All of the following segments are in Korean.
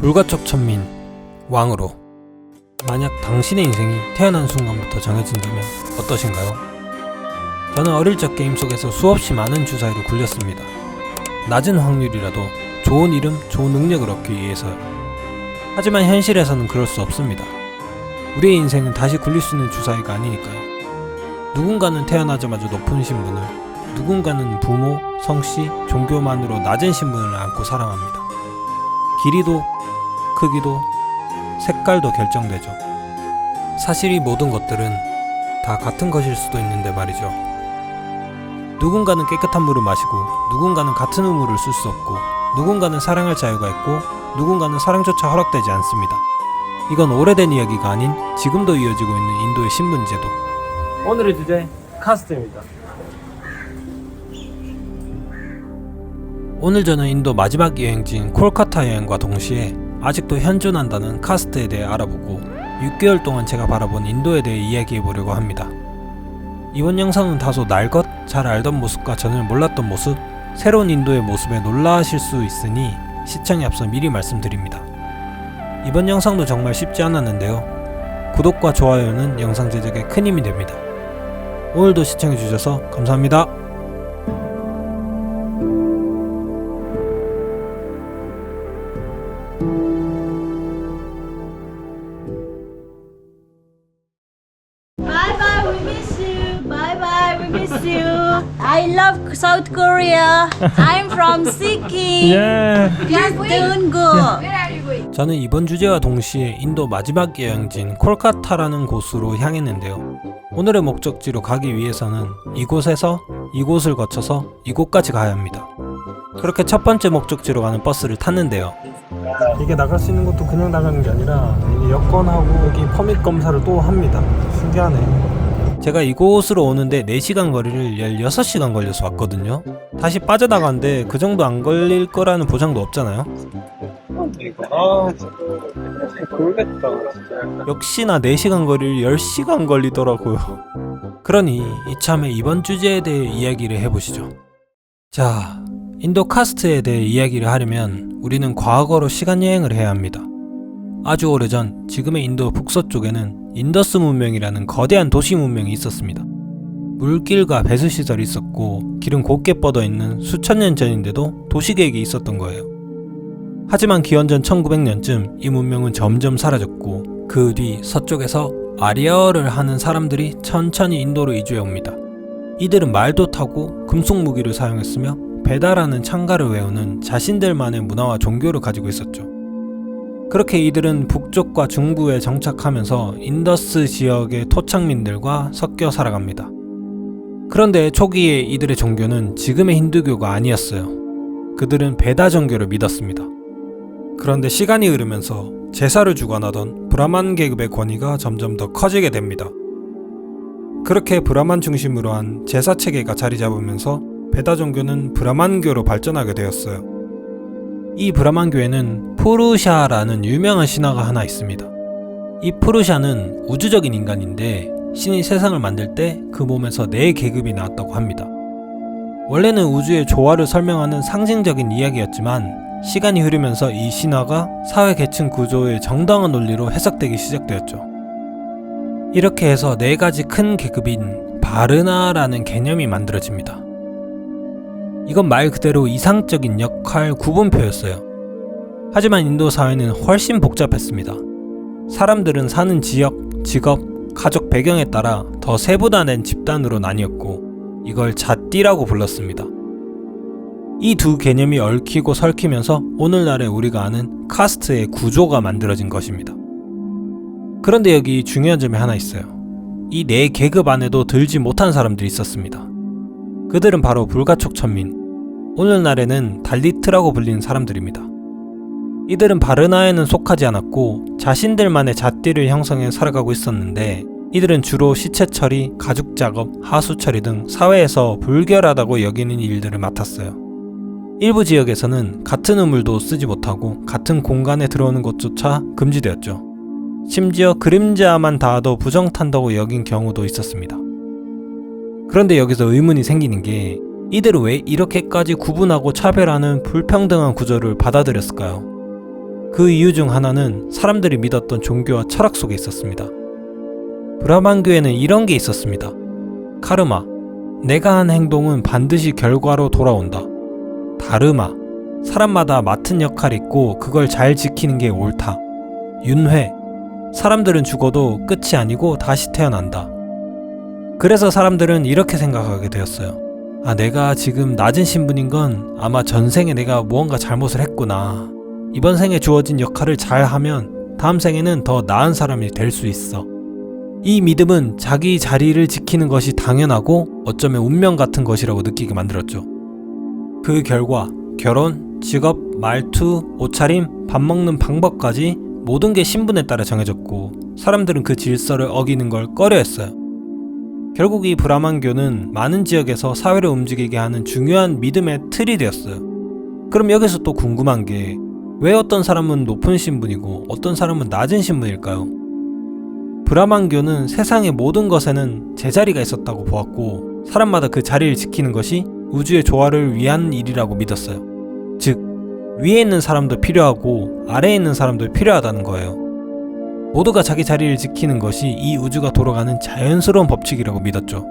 불가촉 천민 왕으로. 만약 당신의 인생이 태어난 순간부터 정해진다면 어떠신가요? 저는 어릴 적 게임 속에서 수없이 많은 주사위로 굴렸습니다. 낮은 확률이라도 좋은 이름, 좋은 능력을 얻기 위해서요. 하지만 현실에서는 그럴 수 없습니다. 우리의 인생은 다시 굴릴 수 있는 주사위가 아니니까요. 누군가는 태어나자마자 높은 신분을, 누군가는 부모, 성씨, 종교만으로 낮은 신분을 안고 살아갑니다. 길이도, 크기도, 색깔도 결정되죠. 사실 이 모든 것들은 다 같은 것일 수도 있는데 말이죠. 누군가는 깨끗한 물을 마시고, 누군가는 같은 우물을 쓸 수 없고, 누군가는 사랑할 자유가 있고, 누군가는 사랑조차 허락되지 않습니다. 이건 오래된 이야기가 아닌 지금도 이어지고 있는 인도의 신분제도. 오늘의 주제, 카스트입니다. 오늘 저는 인도 마지막 여행지인 콜카타 여행과 동시에 아직도 현존한다는 카스트에 대해 알아보고 6개월 동안 제가 바라본 인도에 대해 이야기해보려고 합니다. 이번 영상은 다소 날것, 잘 알던 모습과 전혀 몰랐던 모습, 새로운 인도의 모습에 놀라실 수 있으니 시청에 앞서 미리 말씀드립니다. 이번 영상도 정말 쉽지 않았는데요. 구독과 좋아요는 영상 제작에 큰 힘이 됩니다. 오늘도 시청해주셔서 감사합니다. Bye bye, we miss you. Bye bye, we miss you. I love South Korea. I'm from Sikkim. Please don't go. 저는 이번 주제와 동시에 인도 마지막 여행지인 콜카타라는 곳으로 향했는데요. 오늘의 목적지로 가기 위해서는 이곳에서 이곳을 거쳐서 이곳까지 가야 합니다. 그렇게 첫 번째 목적지로 가는 버스를 탔는데요. 이게 나갈 수 있는 것도 그냥 나가는 게 아니라 여권하고 여기 퍼밋 검사를 또 합니다. 신기하네. 제가 이곳으로 오는데 4시간 거리를 16시간 걸려서 왔거든요. 다시 빠져나가는데 그 정도 안 걸릴 거라는 보장도 없잖아요. 모르겠다 진짜. 역시나 4시간 거리를 10시간 걸리더라고요. 그러니 이참에 이번 주제에 대해 이야기를 해보시죠. 자, 인도 카스트에 대해 이야기를 하려면 우리는 과거로 시간여행을 해야 합니다. 아주 오래전 지금의 인도 북서쪽에는 인더스 문명이라는 거대한 도시 문명이 있었습니다. 물길과 배수시설이 있었고 길은 곱게 뻗어있는 수천 년 전인데도 도시계획이 있었던 거예요. 하지만 기원전 1900년쯤 이 문명은 점점 사라졌고 그 뒤 서쪽에서 아리아어를 하는 사람들이 천천히 인도로 이주해 옵니다. 이들은 말도 타고 금속 무기를 사용했으며 베다라는 창가를 외우는 자신들만의 문화와 종교를 가지고 있었죠. 그렇게 이들은 북쪽과 중부에 정착하면서 인더스 지역의 토착민들과 섞여 살아갑니다. 그런데 초기에 이들의 종교는 지금의 힌두교가 아니었어요. 그들은 베다 종교를 믿었습니다. 그런데 시간이 흐르면서 제사를 주관하던 브라만 계급의 권위가 점점 더 커지게 됩니다. 그렇게 브라만 중심으로 한 제사 체계가 자리 잡으면서 베다 종교는 브라만교로 발전하게 되었어요. 이 브라만교에는 푸루샤라는 유명한 신화가 하나 있습니다. 이 푸루샤는 우주적인 인간인데 신이 세상을 만들 때 그 몸에서 4계급이 나왔다고 합니다. 원래는 우주의 조화를 설명하는 상징적인 이야기였지만 시간이 흐르면서 이 신화가 사회 계층 구조의 정당한 논리로 해석되기 시작되었죠. 이렇게 해서 4가지 큰 계급인 바르나라는 개념이 만들어집니다. 이건 말 그대로 이상적인 역할 구분표였어요. 하지만 인도 사회는 훨씬 복잡했습니다. 사람들은 사는 지역, 직업, 가족 배경에 따라 더 세분화된 집단으로 나뉘었고 이걸 자띠라고 불렀습니다. 이 두 개념이 얽히고 설키면서 오늘날의 우리가 아는 카스트의 구조가 만들어진 것입니다. 그런데 여기 중요한 점이 하나 있어요. 이 4계급 안에도 들지 못한 사람들이 있었습니다. 그들은 바로 불가촉 천민, 오늘날에는 달리트라고 불리는 사람들입니다. 이들은 바르나에는 속하지 않았고 자신들만의 잣띠를 형성해 살아가고 있었는데 이들은 주로 시체 처리, 가죽 작업, 하수 처리 등 사회에서 불결하다고 여기는 일들을 맡았어요. 일부 지역에서는 같은 우물도 쓰지 못하고 같은 공간에 들어오는 것조차 금지되었죠. 심지어 그림자만 닿아도 부정탄다고 여긴 경우도 있었습니다. 그런데 여기서 의문이 생기는 게 이들은 왜 이렇게까지 구분하고 차별하는 불평등한 구조를 받아들였을까요? 그 이유 중 하나는 사람들이 믿었던 종교와 철학 속에 있었습니다. 브라만교에는 이런 게 있었습니다. 카르마, 내가 한 행동은 반드시 결과로 돌아온다. 다르마, 사람마다 맡은 역할이 있고 그걸 잘 지키는 게 옳다. 윤회, 사람들은 죽어도 끝이 아니고 다시 태어난다. 그래서 사람들은 이렇게 생각하게 되었어요. 아, 내가 지금 낮은 신분인 건 아마 전생에 내가 무언가 잘못을 했구나. 이번 생에 주어진 역할을 잘 하면 다음 생에는 더 나은 사람이 될 수 있어. 이 믿음은 자기 자리를 지키는 것이 당연하고 어쩌면 운명 같은 것이라고 느끼게 만들었죠. 그 결과 결혼, 직업, 말투, 옷차림, 밥 먹는 방법까지 모든 게 신분에 따라 정해졌고 사람들은 그 질서를 어기는 걸 꺼려했어요. 결국 이 브라만교는 많은 지역에서 사회를 움직이게 하는 중요한 믿음의 틀이 되었어요. 그럼 여기서 또 궁금한 게 왜 어떤 사람은 높은 신분이고 어떤 사람은 낮은 신분일까요? 브라만교는 세상의 모든 것에는 제자리가 있었다고 보았고 사람마다 그 자리를 지키는 것이 우주의 조화를 위한 일이라고 믿었어요. 즉, 위에 있는 사람도 필요하고 아래에 있는 사람도 필요하다는 거예요. 모두가 자기 자리를 지키는 것이 이 우주가 돌아가는 자연스러운 법칙이라고 믿었죠.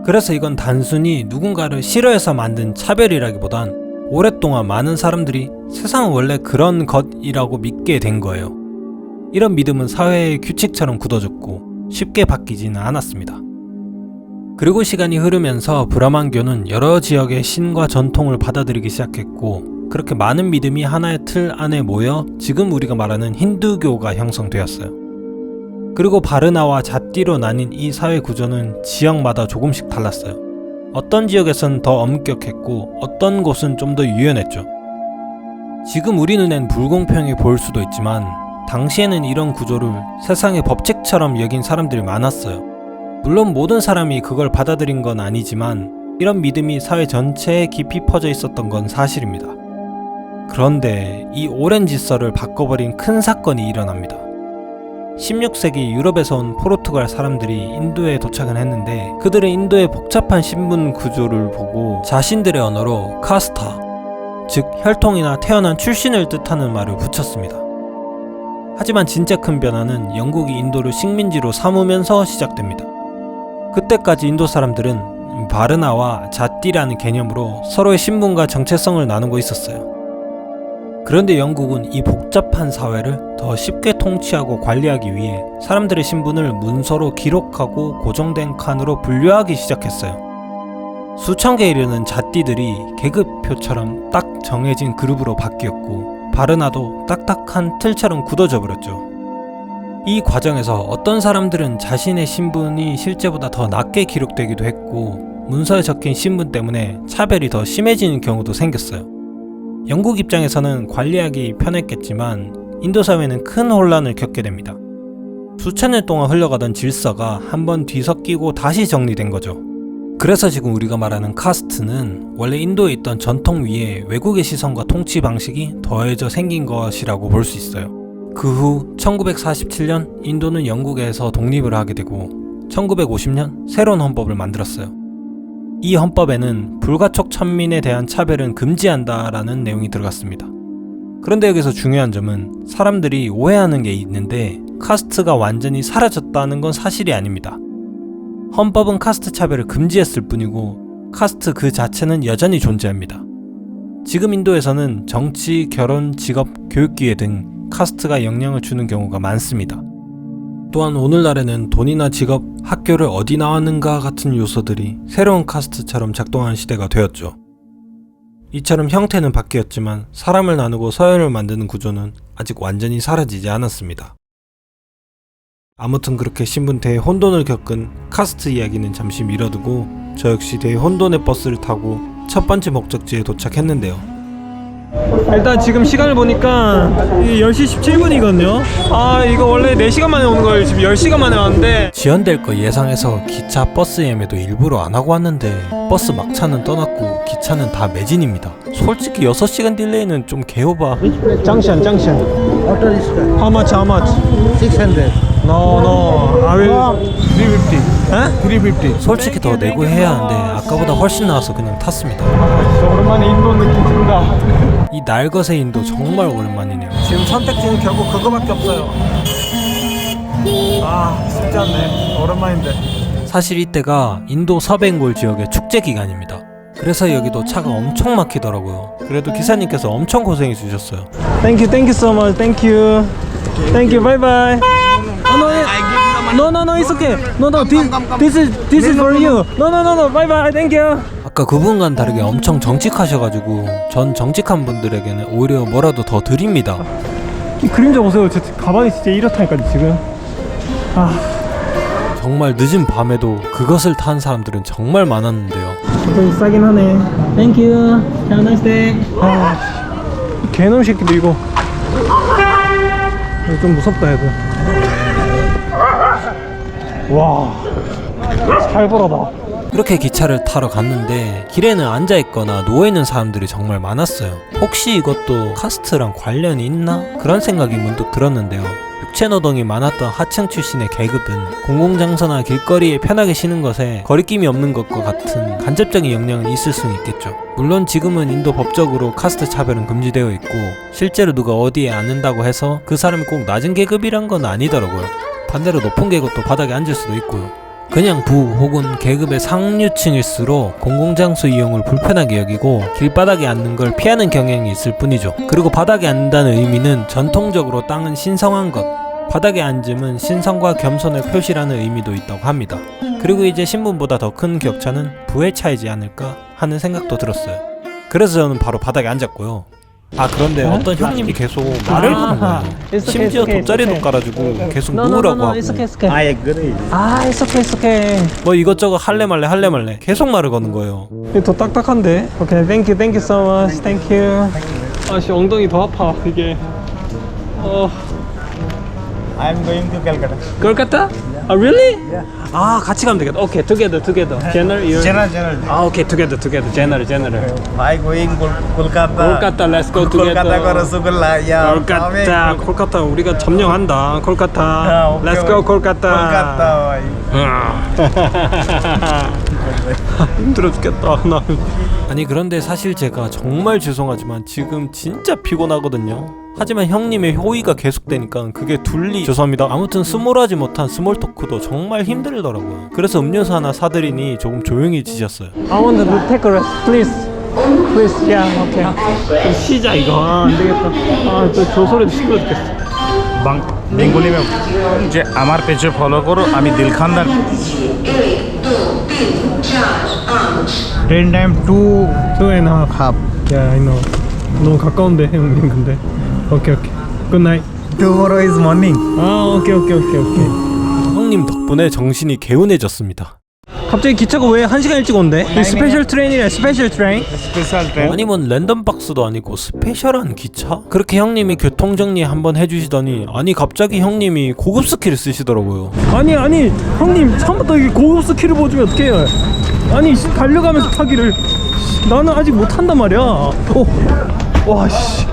그래서 이건 단순히 누군가를 싫어해서 만든 차별이라기보단 오랫동안 많은 사람들이 세상은 원래 그런 것이라고 믿게 된 거예요. 이런 믿음은 사회의 규칙처럼 굳어졌고 쉽게 바뀌지는 않았습니다. 그리고 시간이 흐르면서 브라만교는 여러 지역의 신과 전통을 받아들이기 시작했고 그렇게 많은 믿음이 하나의 틀 안에 모여 지금 우리가 말하는 힌두교가 형성되었어요. 그리고 바르나와 잣띠로 나뉜 이 사회 구조는 지역마다 조금씩 달랐어요. 어떤 지역에선 더 엄격했고 어떤 곳은 좀 더 유연했죠. 지금 우리 눈엔 불공평해 보일 수도 있지만 당시에는 이런 구조를 세상의 법칙처럼 여긴 사람들이 많았어요. 물론 모든 사람이 그걸 받아들인 건 아니지만 이런 믿음이 사회 전체에 깊이 퍼져 있었던 건 사실입니다. 그런데 이 오랜 질서를 바꿔버린 큰 사건이 일어납니다. 16세기 유럽에서 온 포르투갈 사람들이 인도에 도착을 했는데 그들은 인도의 복잡한 신분 구조를 보고 자신들의 언어로 카스타, 즉 혈통이나 태어난 출신을 뜻하는 말을 붙였습니다. 하지만 진짜 큰 변화는 영국이 인도를 식민지로 삼으면서 시작됩니다. 그때까지 인도 사람들은 바르나와 잣띠라는 개념으로 서로의 신분과 정체성을 나누고 있었어요. 그런데 영국은 이 복잡한 사회를 더 쉽게 통치하고 관리하기 위해 사람들의 신분을 문서로 기록하고 고정된 칸으로 분류하기 시작했어요. 수천 개에 이르는 잣띠들이 계급표처럼 딱 정해진 그룹으로 바뀌었고 바르나도 딱딱한 틀처럼 굳어져 버렸죠. 이 과정에서 어떤 사람들은 자신의 신분이 실제보다 더 낮게 기록되기도 했고 문서에 적힌 신분 때문에 차별이 더 심해지는 경우도 생겼어요. 영국 입장에서는 관리하기 편했겠지만 인도 사회는 큰 혼란을 겪게 됩니다. 수천 년 동안 흘러가던 질서가 한번 뒤섞이고 다시 정리된 거죠. 그래서 지금 우리가 말하는 카스트는 원래 인도에 있던 전통 위에 외국의 시선과 통치 방식이 더해져 생긴 것이라고 볼 수 있어요. 그 후 1947년 인도는 영국에서 독립을 하게 되고 1950년 새로운 헌법을 만들었어요. 이 헌법에는 불가촉 천민에 대한 차별은 금지한다라는 내용이 들어갔습니다. 그런데 여기서 중요한 점은 사람들이 오해하는 게 있는데 카스트가 완전히 사라졌다는 건 사실이 아닙니다. 헌법은 카스트 차별을 금지했을 뿐이고 카스트 그 자체는 여전히 존재합니다. 지금 인도에서는 정치, 결혼, 직업, 교육기회 등 카스트가 영향을 주는 경우가 많습니다. 또한 오늘날에는 돈이나 직업, 학교를 어디 나왔는가 같은 요소들이 새로운 카스트처럼 작동하는 시대가 되었죠. 이처럼 형태는 바뀌었지만 사람을 나누고 서열을 만드는 구조는 아직 완전히 사라지지 않았습니다. 아무튼 그렇게 신분 대혼돈을 겪은 카스트 이야기는 잠시 미뤄두고 저 역시 대혼돈의 버스를 타고 첫 번째 목적지에 도착했는데요. 일단 지금 시간을 보니까 10시 17분이거든요 이거 원래 4시간 만에 오는 걸 지금 10시간 만에 왔는데 지연될 거 예상해서 기차 버스 예매도 일부러 안 하고 왔는데 버스 막차는 떠났고 기차는 다 매진입니다. 솔직히 6시간 딜레이는 좀 개오바. Junction. Auto is How much? 600. No, I will 350. 에? 350. 솔직히 더 내고 해야 하는데 아까보다 훨씬 나와서 그냥 탔습니다. 오랜만에 인도 느낌 든다. 이 날것의 인도 정말 오랜만이네요. 지금 선택지는 결국 그거밖에 없어요. 쉽지 않네. 오랜만인데. 사실 이때가 인도 서ben골 지역의 축제 기간입니다. 그래서 여기도 차가 엄청 막히더라고요. 그래도 기사님께서 엄청 고생해 주셨어요. Thank you so much. Thank you. Thank you. Bye bye. No, it's okay. No, this is for you. No. Bye bye. Thank you. 아까 그분과는 다르게 엄청 정직하셔가지고 전 정직한 분들에게는 오히려 뭐라도 더 드립니다. 이 그림자 보세요. 제 가방이 진짜 이렇다니까 지금. 정말 늦은 밤에도 그것을 탄 사람들은 정말 많았는데요. 좀 싸긴 하네. Thank you. Have a nice day. 개놈 새끼도 이거 좀 무섭다 얘도. 와, 살벌하다. 그렇게 기차를 타러 갔는데 길에는 앉아있거나 누워있는 사람들이 정말 많았어요. 혹시 이것도 카스트랑 관련이 있나? 그런 생각이 문득 들었는데요. 육체노동이 많았던 하층 출신의 계급은 공공장소나 길거리에 편하게 쉬는 것에 거리낌이 없는 것과 같은 간접적인 영향은 있을 수는 있겠죠. 물론 지금은 인도 법적으로 카스트 차별은 금지되어 있고 실제로 누가 어디에 앉는다고 해서 그 사람이 꼭 낮은 계급이란 건 아니더라고요. 반대로 높은 계급도 바닥에 앉을 수도 있고요. 그냥 부 혹은 계급의 상류층일수록 공공장소 이용을 불편하게 여기고 길바닥에 앉는 걸 피하는 경향이 있을 뿐이죠. 그리고 바닥에 앉는다는 의미는 전통적으로 땅은 신성한 것, 바닥에 앉음은 신성과 겸손을 표시라는 의미도 있다고 합니다. 그리고 이제 신분보다 더 큰 격차는 부의 차이지 않을까 하는 생각도 들었어요. 그래서 저는 바로 바닥에 앉았고요. 그런데 어떤 형님이 계속 말을 하는 거예요. 심지어 돗자리도 깔아주고 계속 누우라고 하고 It's okay. I agree. It's okay. 뭐 이것저것 할래 말래 계속 말을 거는 거예요. 이게 더 딱딱한데. Okay, thank you so much. Thank you. 아씨 엉덩이 더 아파 이게. I am going to Calcutta. 콜카타? Really? 같이 가면 되겠다. Okay, together. General. Okay, together. General. I going Kolkata. 콜카타, let's go together. Kolkata ko Rasgulla. Yeah. 콜카타 우리가 점령한다. 콜카타. Let's go 콜카타. 힘들어 죽겠다. 나. 아니 그런데 사실 제가 정말 죄송하지만 지금 진짜 피곤하거든요. 하지만 형님의 호의가 계속되니까 그게 둘리 죄송합니다. 아무튼 스몰하지 못한 스몰 토크도 정말 힘들더라고요. 그래서 음료수 하나 사드리니 조금 조용해지셨어요. I want to take a rest, please. Yeah, okay. 좀 쉬자 이거. 안 되겠다. 저 소리도 시끄러 죽겠어. বেঙ্গলি যে আমার পেজে ফলো করো আমি দিলখানদার train time 2.5. Yeah, I know. 너무 가까운데 형님 근데. 오케이. Good night. tomorrow is morning. 오케이. 형님 덕분에 정신이 개운해졌습니다. 갑자기 기차가 왜 1시간 일찍 온대? 스페셜 트레인이래. 스페셜 트레인. 스페셜 트레인. 아니면 랜덤 박스도 아니고 스페셜한 기차? 그렇게 형님이 교통정리 한번 해주시더니 아니 갑자기 형님이 고급 스킬을 쓰시더라고요. 아니 형님 처음부터 이게 고급 스킬을 보여주면 어떡해요? 아니 달려가면서 타기를 나는 아직 못한단 말이야. 와씨.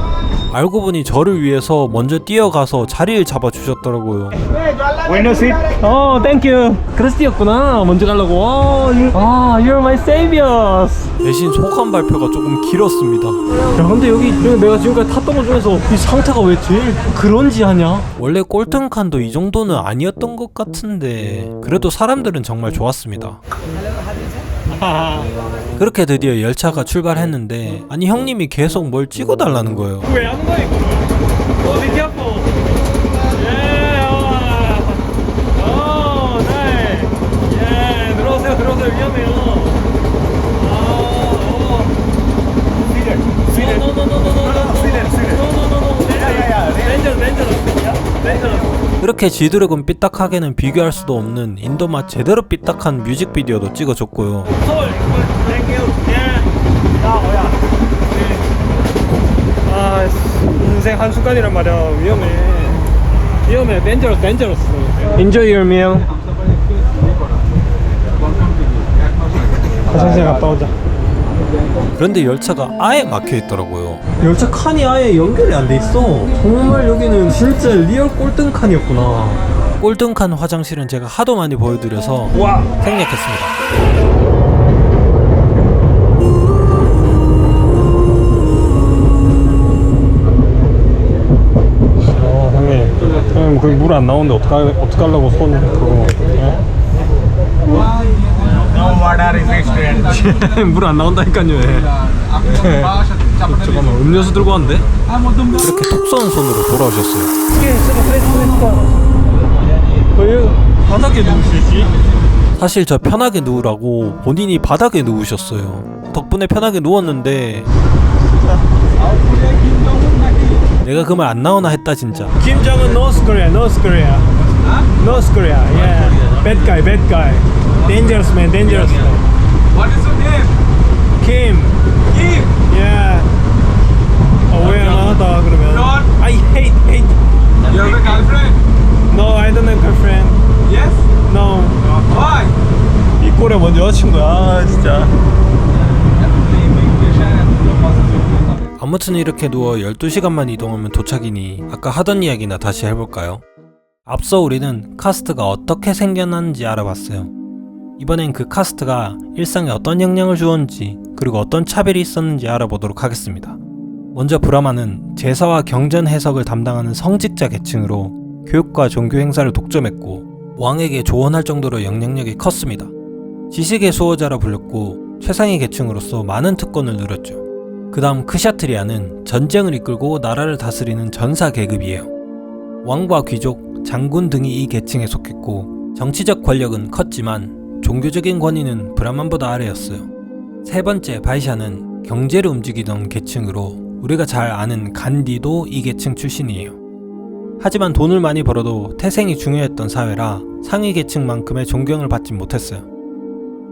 알고 보니 저를 위해서 먼저 뛰어가서 자리를 잡아주셨더라고요. window seat. 땡큐. 그래서 뛰었구나. 먼저 가려고. You're my saviors. 대신 소감 발표가 조금 길었습니다. 야, 근데 여기 내가 지금까지 탔던 것 중에서 이 상태가 왜 제일 그런지하냐? 원래 꼴등칸도 이 정도는 아니었던 것 같은데 그래도 사람들은 정말 좋았습니다. 그렇게 드디어 열차가 출발했는데 아니 형님이 계속 뭘 찍어달라는 거예요. 왜 하는 거야 이거? be careful. 들어오세요. 위험해요. 그렇게 지드래곤 삐딱하게는 비교할 수도 없는 인도맛 제대로 삐딱한 뮤직비디오도 찍어줬고요. 인생 한순간이란 말이야. 위험해. dangerous. Enjoy your meal. 화장실 갔다 오자. 그런데 열차가 아예 막혀있더라고요. 열차 칸이 아예 연결이 안 돼 있어. 정말 여기는 진짜 리얼 꼴등 칸이었구나. 꼴등한 화장실은 제가 하도 많이 보여드려서 생략했습니다. 형님 거기 물 안 나오는데 어떡하려고 손 그거 No water is restaurant. 물 안 나온다니까요. 잠깐만 음료수 들고 왔는데? 이렇게 톡 쏘는 손으로 돌아오셨어요. 왜 바닥에 누우시지? 사실 저 편하게 누우라고 본인이 바닥에 누우셨어요. 덕분에 편하게 누웠는데 내가 그 말 안 나오나 했다 진짜. 김정은 North Korea, North Korea, North Korea. Yeah, bad guy, bad guy. Dangerous man, dangerous man. What is your name? Kim. Kim. Yeah. 왜 안 나왔다 그러면? I hate. You have a girlfriend? No, I don't have girlfriend. Yes. No. Why? 이 꼴에 먼저 여자친구야. 아 진짜. 아무튼 이렇게 누워 12시간만 이동하면 도착이니 아까 하던 이야기나 다시 해볼까요? 앞서 우리는 카스트가 어떻게 생겨났는지 알아봤어요. 이번엔 그 카스트가 일상에 어떤 영향을 주었는지 그리고 어떤 차별이 있었는지 알아보도록 하겠습니다. 먼저 브라마는 제사와 경전 해석을 담당하는 성직자 계층으로 교육과 종교 행사를 독점했고 왕에게 조언할 정도로 영향력이 컸습니다. 지식의 수호자라 불렸고 최상위 계층으로서 많은 특권을 누렸죠. 그 다음 크샤트리아는 전쟁을 이끌고 나라를 다스리는 전사 계급이에요. 왕과 귀족, 장군 등이 이 계층에 속했고 정치적 권력은 컸지만 종교적인 권위는 브라만보다 아래였어요. 세 번째 바이샤는 경제를 움직이던 계층으로 우리가 잘 아는 간디도 이 계층 출신이에요. 하지만 돈을 많이 벌어도 태생이 중요했던 사회라 상위 계층만큼의 존경을 받지 못했어요.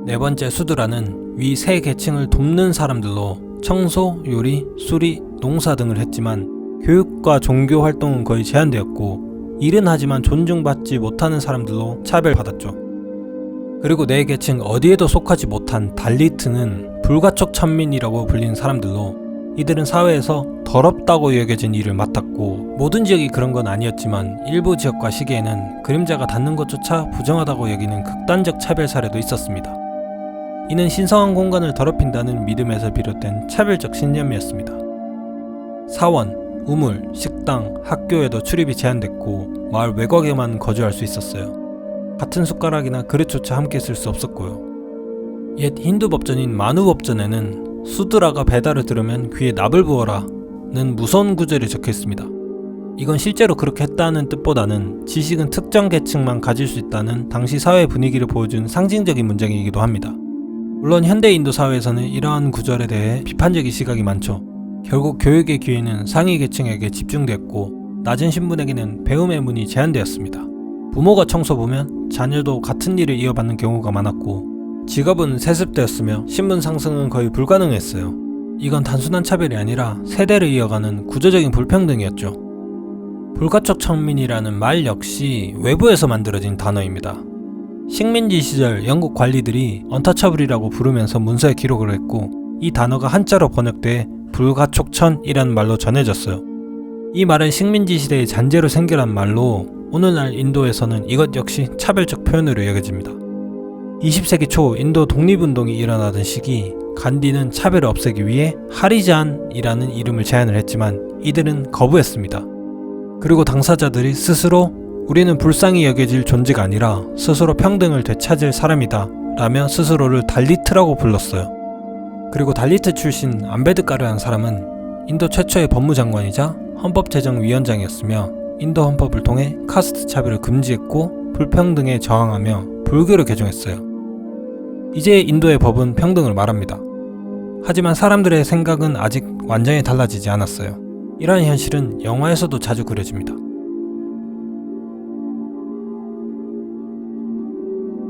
네 번째 수드라는 위 세 계층을 돕는 사람들로 청소, 요리, 수리, 농사 등을 했지만 교육과 종교 활동은 거의 제한되었고 일은 하지만 존중받지 못하는 사람들로 차별받았죠. 그리고 네 계층 어디에도 속하지 못한 달리트는 불가촉 천민이라고 불리는 사람들로 이들은 사회에서 더럽다고 여겨진 일을 맡았고 모든 지역이 그런 건 아니었지만 일부 지역과 시기에는 그림자가 닿는 것조차 부정하다고 여기는 극단적 차별 사례도 있었습니다. 이는 신성한 공간을 더럽힌다는 믿음에서 비롯된 차별적 신념이었습니다. 사원, 우물, 식당, 학교에도 출입이 제한됐고 마을 외곽에만 거주할 수 있었어요. 같은 숟가락이나 그릇조차 함께 쓸 수 없었고요. 옛 힌두 법전인 마누 법전에는 수드라가 배달을 들으면 귀에 납을 부어라 는 무서운 구절이 적혀 있습니다. 이건 실제로 그렇게 했다는 뜻보다는 지식은 특정 계층만 가질 수 있다는 당시 사회 분위기를 보여준 상징적인 문장이기도 합니다. 물론 현대 인도 사회에서는 이러한 구절에 대해 비판적인 시각이 많죠. 결국 교육의 기회는 상위 계층에게 집중됐고 낮은 신분에게는 배움의 문이 제한되었습니다. 부모가 청소부면 자녀도 같은 일을 이어받는 경우가 많았고 직업은 세습되었으며 신분 상승은 거의 불가능했어요. 이건 단순한 차별이 아니라 세대를 이어가는 구조적인 불평등이었죠. 불가촉 천민이라는 말 역시 외부에서 만들어진 단어입니다. 식민지 시절 영국 관리들이 언터처블이라고 부르면서 문서에 기록을 했고 이 단어가 한자로 번역돼 불가촉천이라는 말로 전해졌어요. 이 말은 식민지 시대의 잔재로 생겨난 말로 오늘날 인도에서는 이것 역시 차별적 표현으로 여겨집니다. 20세기 초 인도 독립운동이 일어나던 시기 간디는 차별을 없애기 위해 하리잔이라는 이름을 제안을 했지만 이들은 거부했습니다. 그리고 당사자들이 스스로 우리는 불쌍히 여겨질 존재가 아니라 스스로 평등을 되찾을 사람이다 라며 스스로를 달리트라고 불렀어요. 그리고 달리트 출신 암베드카르라는 사람은 인도 최초의 법무장관이자 헌법제정위원장이었으며 인도 헌법을 통해 카스트 차별을 금지했고 불평등에 저항하며 불교를 개종했어요. 이제 인도의 법은 평등을 말합니다. 하지만 사람들의 생각은 아직 완전히 달라지지 않았어요. 이러한 현실은 영화에서도 자주 그려집니다.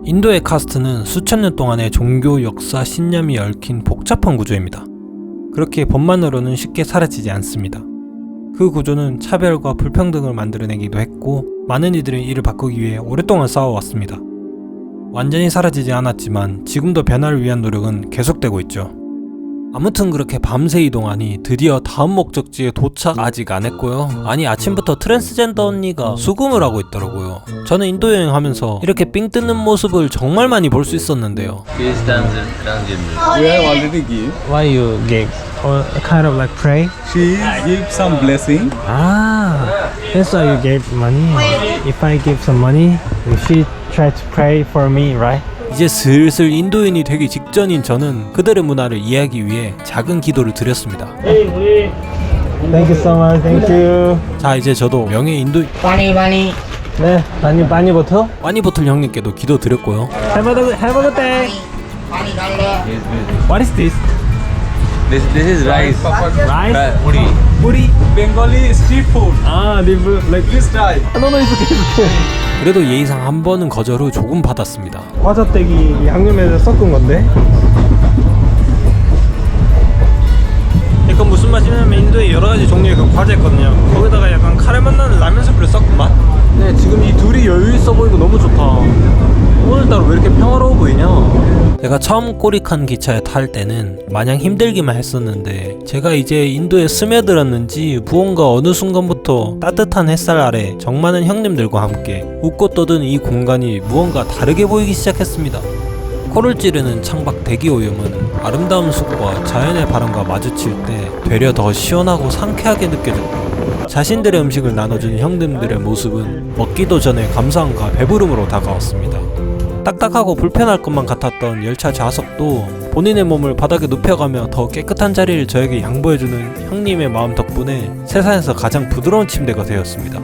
인도의 카스트는 수천 년 동안의 종교, 역사, 신념이 얽힌 복잡한 구조입니다. 그렇게 법만으로는 쉽게 사라지지 않습니다. 그 구조는 차별과 불평등을 만들어내기도 했고 많은 이들은 이를 바꾸기 위해 오랫동안 싸워왔습니다. 완전히 사라지지 않았지만 지금도 변화를 위한 노력은 계속되고 있죠. 아무튼 그렇게 밤새 이동하니 드디어 다음 목적지에 도착 아직 안 했고요. 아니 아침부터 트랜스젠더 언니가 수금을 하고 있더라고요. 저는 인도 여행하면서 이렇게 삥 뜯는 모습을 정말 많이 볼 수 있었는데요. Please transgender. We have already give. Why you gave? Or kind of like pray? She give some blessing. Ah, that's why you gave money. If I give some money, she try to pray for me, right? 이제 슬슬 인도인이 되기 직전인 저는 그들의 문화를 이해하기 위해 작은 기도를 드렸습니다. Thank you so much. Thank you. 자 이제 저도 명예 인도인 네, 많이 버터. 와니보틀 형님께도 기도 드렸고요. Have a good day. What is this? This is rice. Rice? Puri. Puri. Bengali street food. Ah, like Please try. No, no, it's okay. 그래도 예의상 한 번은 거절 후 조금 받았습니다. 과자떼기 양념에서 섞은 건데. 약간 무슨 맛이냐면 인도에 여러 가지 종류의 그 과자 있거든요. 거기다가 약간 카레 맛 나는 라면 스프를 섞은 맛. 네, 지금 이 둘이 여유 있어 보이고 너무 좋다. 오늘따라 왜 이렇게 평화로워 보이냐? 제가 처음 꼬리칸 기차에 탈 때는 마냥 힘들기만 했었는데 제가 이제 인도에 스며들었는지 무언가 어느 순간부터 따뜻한 햇살 아래 정 많은 형님들과 함께 웃고 떠든 이 공간이 무언가 다르게 보이기 시작했습니다. 코를 찌르는 창밖 대기 오염은 아름다운 숲과 자연의 바람과 마주칠 때 되려 더 시원하고 상쾌하게 느껴졌고 자신들의 음식을 나눠주는 형님들의 모습은 먹기도 전에 감사함과 배부름으로 다가왔습니다. 딱딱하고 불편할 것만 같았던 열차 좌석도 본인의 몸을 바닥에 눕혀가며 더 깨끗한 자리를 저에게 양보해주는 형님의 마음 덕분에 세상에서 가장 부드러운 침대가 되었습니다.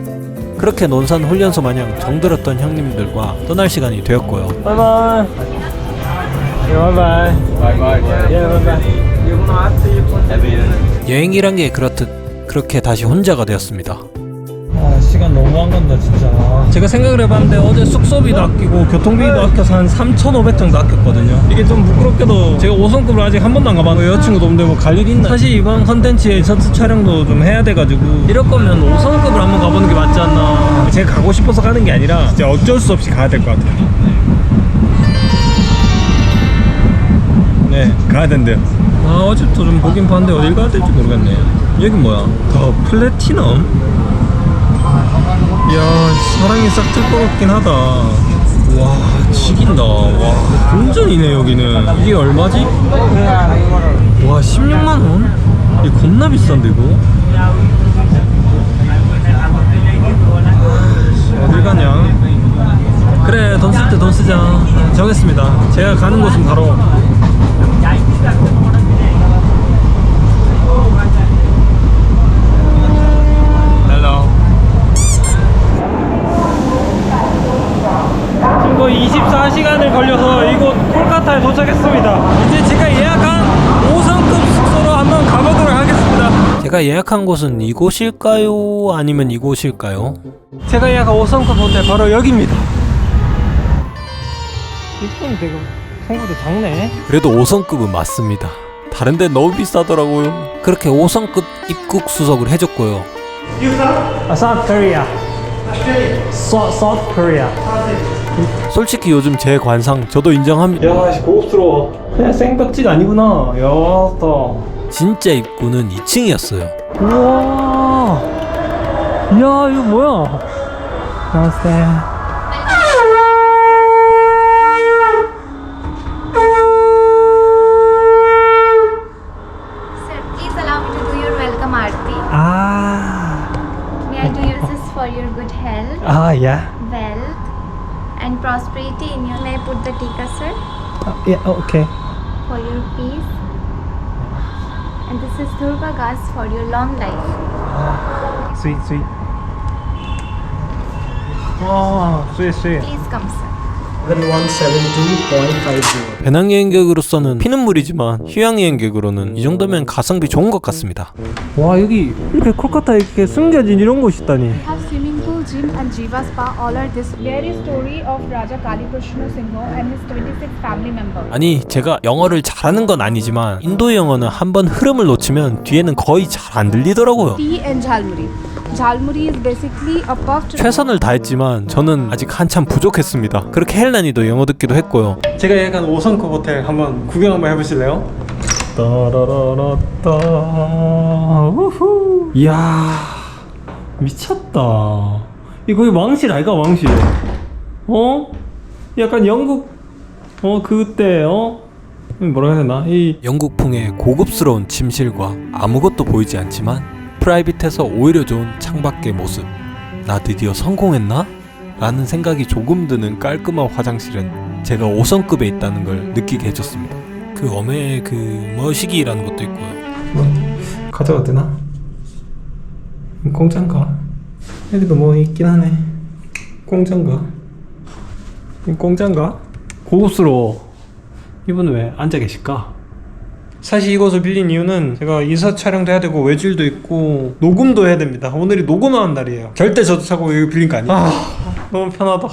그렇게 논산 훈련소 마냥 정들었던 형님들과 떠날 시간이 되었고요. 바이바이. 바이바이. Bye-bye. 예, 바이바이. 여행이란 게 그렇듯 그렇게 다시 혼자가 되었습니다. 아, 시간 너무 안 간다 진짜. 제가 생각을 해봤는데 어제 숙소비도 아끼고 교통비도 아껴서 한 3,500 정도 아꼈거든요. 이게 좀 부끄럽게도 제가 5성급을 아직 한 번도 안 가봤고 여자친구도 없는데 뭐 갈 일이 있나? 사실 이번 컨텐츠에 전투 촬영도 좀 해야 돼가지고 이럴 거면 5성급을 한번 가보는 게 맞지 않나. 제가 가고 싶어서 가는 게 아니라 진짜 어쩔 수 없이 가야 될 것 같아요. 네, 가야 된대요. 아, 어제부터 좀 보긴 봤는데 어딜 가야 될지 모르겠네. 여긴 뭐야? 더 플래티넘? 이야, 사랑이 싹 틀 것 같긴 하다. 와, 지긴다. 와, 본전이네 여기는. 이게 얼마지? 와, 16만원? 이게 겁나 비싼데 이거? 어딜 가냐? 그래, 돈 쓸 때 돈 쓰자. 정했습니다. 제가 가는 곳은 바로 이거 24시간을 걸려서 이곳 콜카타에 도착했습니다. 이제 제가 예약한 5성급 숙소로 한번 가보도록 하겠습니다. 제가 예약한 곳은 이곳일까요? 아니면 이곳일까요? 제가 예약한 5성급 호텔 바로 여기입니다. 이건 되게 생각보다 작네. 그래도 5성급은 맞습니다. 다른 데 너무 비싸더라고요. 그렇게 5성급 입국 수속을 해줬고요. South Korea. South Korea. 솔직히 요즘 제 관상 저도 인정합니다. 야, 고급스러워. 그냥 생벽지가 아니구나. 야, 좋다. 진짜 입구는 2층이었어요. 우와. 야, 이거 뭐야? 나스테. Sir, please allow me to do your welcome aarti. 아. May I do your this for your good health, 아, yeah. wealth, and prosperity in your. May I put the tika, sir, Yeah, okay. for your peace. And this is Durga Gas for your long life. Sweet, sweet. 와, sweet, sweet. Please come, sir. 172.50. 배낭여행객으로서는 피는 물이지만 휴양여행객으로는 이 정도면 가성비 좋은 것 같습니다. 와, 여기 이렇게 콜카타에 이렇게 숨겨진 이런 곳이 있다니. have swimming pool, gym and Jiva Spa all are this. There is story of Raja Kalikrishna Singh and his 26 family members. 아니 제가 영어를 잘하는 건 아니지만 인도 영어는 한번 흐름을 놓치면 뒤에는 거의 잘 안 들리더라고요. Tea and Jhalmuri. Jhalmuri is basically a puffed. 최선을 다했지만 저는 아직 한참 부족했습니다. 그렇게 헬란이도 영어 듣기도 했고요. 제가 예약한 5성급 호텔 한번 구경 한번 해보실래요? 따라라라따 우후. 이야 미쳤다. 이거 거의 왕실 아이가 왕실. 약간 영국 그때 뭐라 해야 되나 이 영국풍의 고급스러운 침실과 아무것도 보이지 않지만 프라이빗해서 오히려 좋은 창밖의 모습. 나 드디어 성공했나? 라는 생각이 조금 드는 깔끔한 화장실은 제가 5성급에 있다는 걸 느끼게 해줬습니다. 그 어메의 그 머시기라는 것도 있고요. 가져가도 되나? 공짜인가? 여기도 뭐 있긴 하네. 공짜인가? 공짜인가? 고급스러워. 이분 왜 앉아 계실까? 사실 이곳을 빌린 이유는 제가 인사 촬영도 해야 되고 외줄도 있고 녹음도 해야 됩니다. 오늘이 녹음하는 날이에요. 절대 저도 차고 여기 빌린 거 아니에요. 너무 편하다.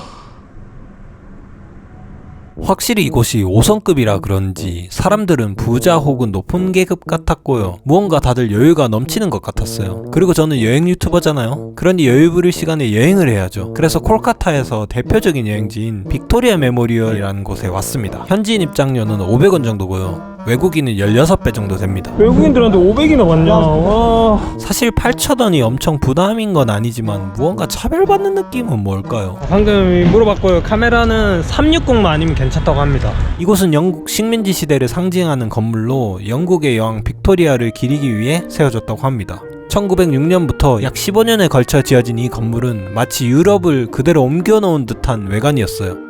확실히 이곳이 5성급이라 그런지 사람들은 부자 혹은 높은 계급 같았고요. 무언가 다들 여유가 넘치는 것 같았어요. 그리고 저는 여행 유튜버잖아요. 그러니 여유 부릴 시간에 여행을 해야죠. 그래서 콜카타에서 대표적인 여행지인 빅토리아 메모리얼이라는 곳에 왔습니다. 현지인 입장료는 500원 정도고요. 외국인은 16배 정도 됩니다. 외국인들한테 500이나 받냐? 와. 사실 8,000원이 엄청 부담인 건 아니지만 무언가 차별받는 느낌은 뭘까요? 방금 물어봤고요. 카메라는 360만 아니면 괜찮다고 합니다. 이곳은 영국 식민지 시대를 상징하는 건물로 영국의 여왕 빅토리아를 기리기 위해 세워졌다고 합니다. 1906년부터 약 15년에 걸쳐 지어진 이 건물은 마치 유럽을 그대로 옮겨놓은 듯한 외관이었어요.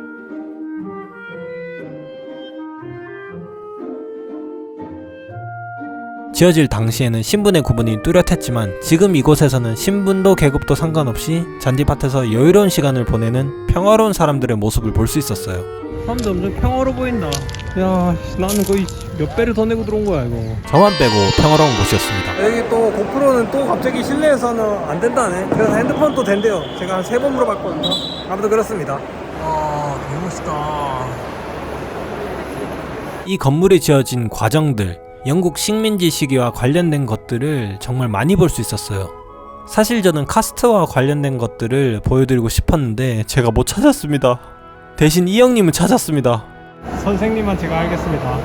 지어질 당시에는 신분의 구분이 뚜렷했지만 지금 이곳에서는 신분도 계급도 상관없이 잔디밭에서 여유로운 시간을 보내는 평화로운 사람들의 모습을 볼 수 있었어요. 사람들 엄청 평화로워 보인다. 야, 나는 거의 몇 배를 더 내고 들어온 거야 이거. 저만 빼고 평화로운 곳이었습니다. 여기 또 고프로는 또 갑자기 실내에서는 안 된다네. 그래서 핸드폰 또 된대요. 제가 한 3번 물어봤거든요. 아무튼 그렇습니다. 와, 너무 멋있다. 이 건물이 지어진 과정들, 영국 식민지 시기와 관련된 것들을 정말 많이 볼 수 있었어요. 사실 저는 카스트와 관련된 것들을 보여드리고 싶었는데 제가 못 찾았습니다. 대신 이 형님은 찾았습니다. 선생님만 제가 알겠습니다.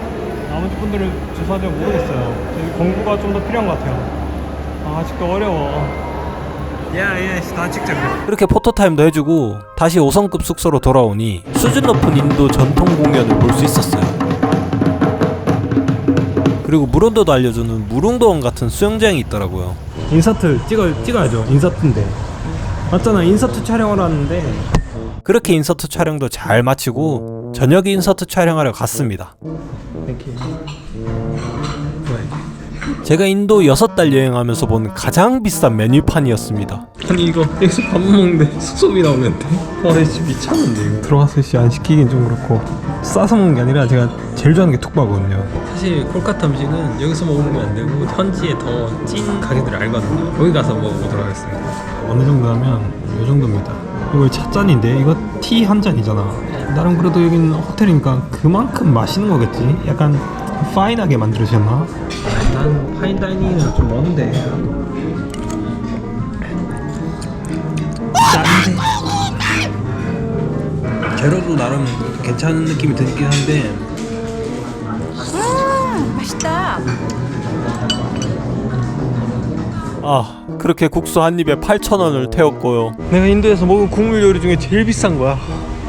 나머지 분들은 죄송하지만 모르겠어요. 공부가 좀 더 필요한 것 같아요. 아직도 어려워. 다 찍자. 그렇게 포토타임도 해주고 다시 5성급 숙소로 돌아오니 수준 높은 인도 전통 공연을 볼 수 있었어요. 그리고 물온도도 알려주는 무릉도원 같은 수영장이 있더라고요. 인서트 찍어야죠. 인서트인데 맞잖아. 인서트 촬영을 하는데 그렇게 인서트 촬영도 잘 마치고 저녁 인서트 촬영하러 갔습니다. 제가 인도 6달 여행하면서 본 가장 비싼 메뉴판이었습니다. 아니 이거 여기서 밥 먹는데 숙소비 나오는데 진짜 미쳤는데 이거. 들어가서 안 시키긴 좀 그렇고 싸서 먹는 게 아니라 제가 제일 좋아하는 게 툭바거든요. 사실 콜카타 음식은 여기서 먹으면 안 되고 현지에 더 찐 가게들을 알거든요. 거기 가서 먹어보도록 하겠습니다. 어느 정도 하면 이 정도입니다. 이거 찻잔인데 이거 티 한 잔이잖아. 나름 그래도 여기는 호텔이니까 그만큼 맛있는 거겠지? 약간 파인하게 만들어주셨나? 난 파인다이닝은 좀 먼데. 짠데. 재료도 나름 괜찮은 느낌이 들긴 한데. 맛있다. 그렇게 국수 한 입에 8,000원을 태웠고요. 내가 인도에서 먹은 국물 요리 중에 제일 비싼 거야.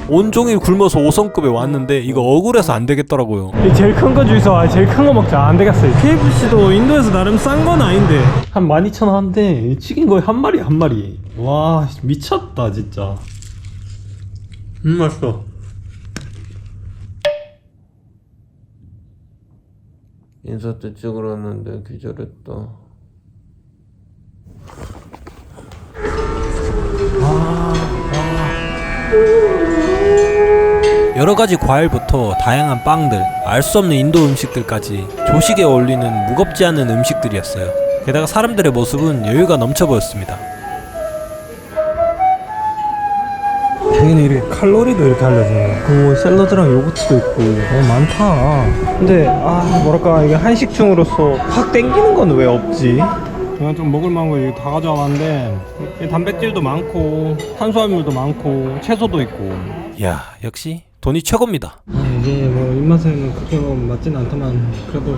온종일 굶어서 5성급에 왔는데 이거 억울해서 안 되겠더라고요. 제일 큰 거 주이소. 제일 큰 거 먹자. 안 되겠어. KFC도 인도에서 나름 싼 건 아닌데 한 12,000원 한데 치킨 거의 한 마리 한 마리. 와 미쳤다 진짜. 맛있어. 인서트 찍으러 왔는데 기절했다. 여러 가지 과일부터 다양한 빵들, 알 수 없는 인도 음식들까지 조식에 어울리는 무겁지 않은 음식들이었어요. 게다가 사람들의 모습은 여유가 넘쳐 보였습니다. 당연히 이렇게 칼로리도 이렇게 알려주네. 오, 샐러드랑 요거트도 있고 많다. 근데 뭐랄까 이게 한식충으로서 확 땡기는 건 왜 없지? 제가 좀 먹을 만한 거 다 가져와 봤는데 단백질도 많고 탄수화물도 많고 채소도 있고. 이야, 역시 돈이 최고입니다. 이게 뭐 입맛에는 그렇게 맞지는 않지만 그래도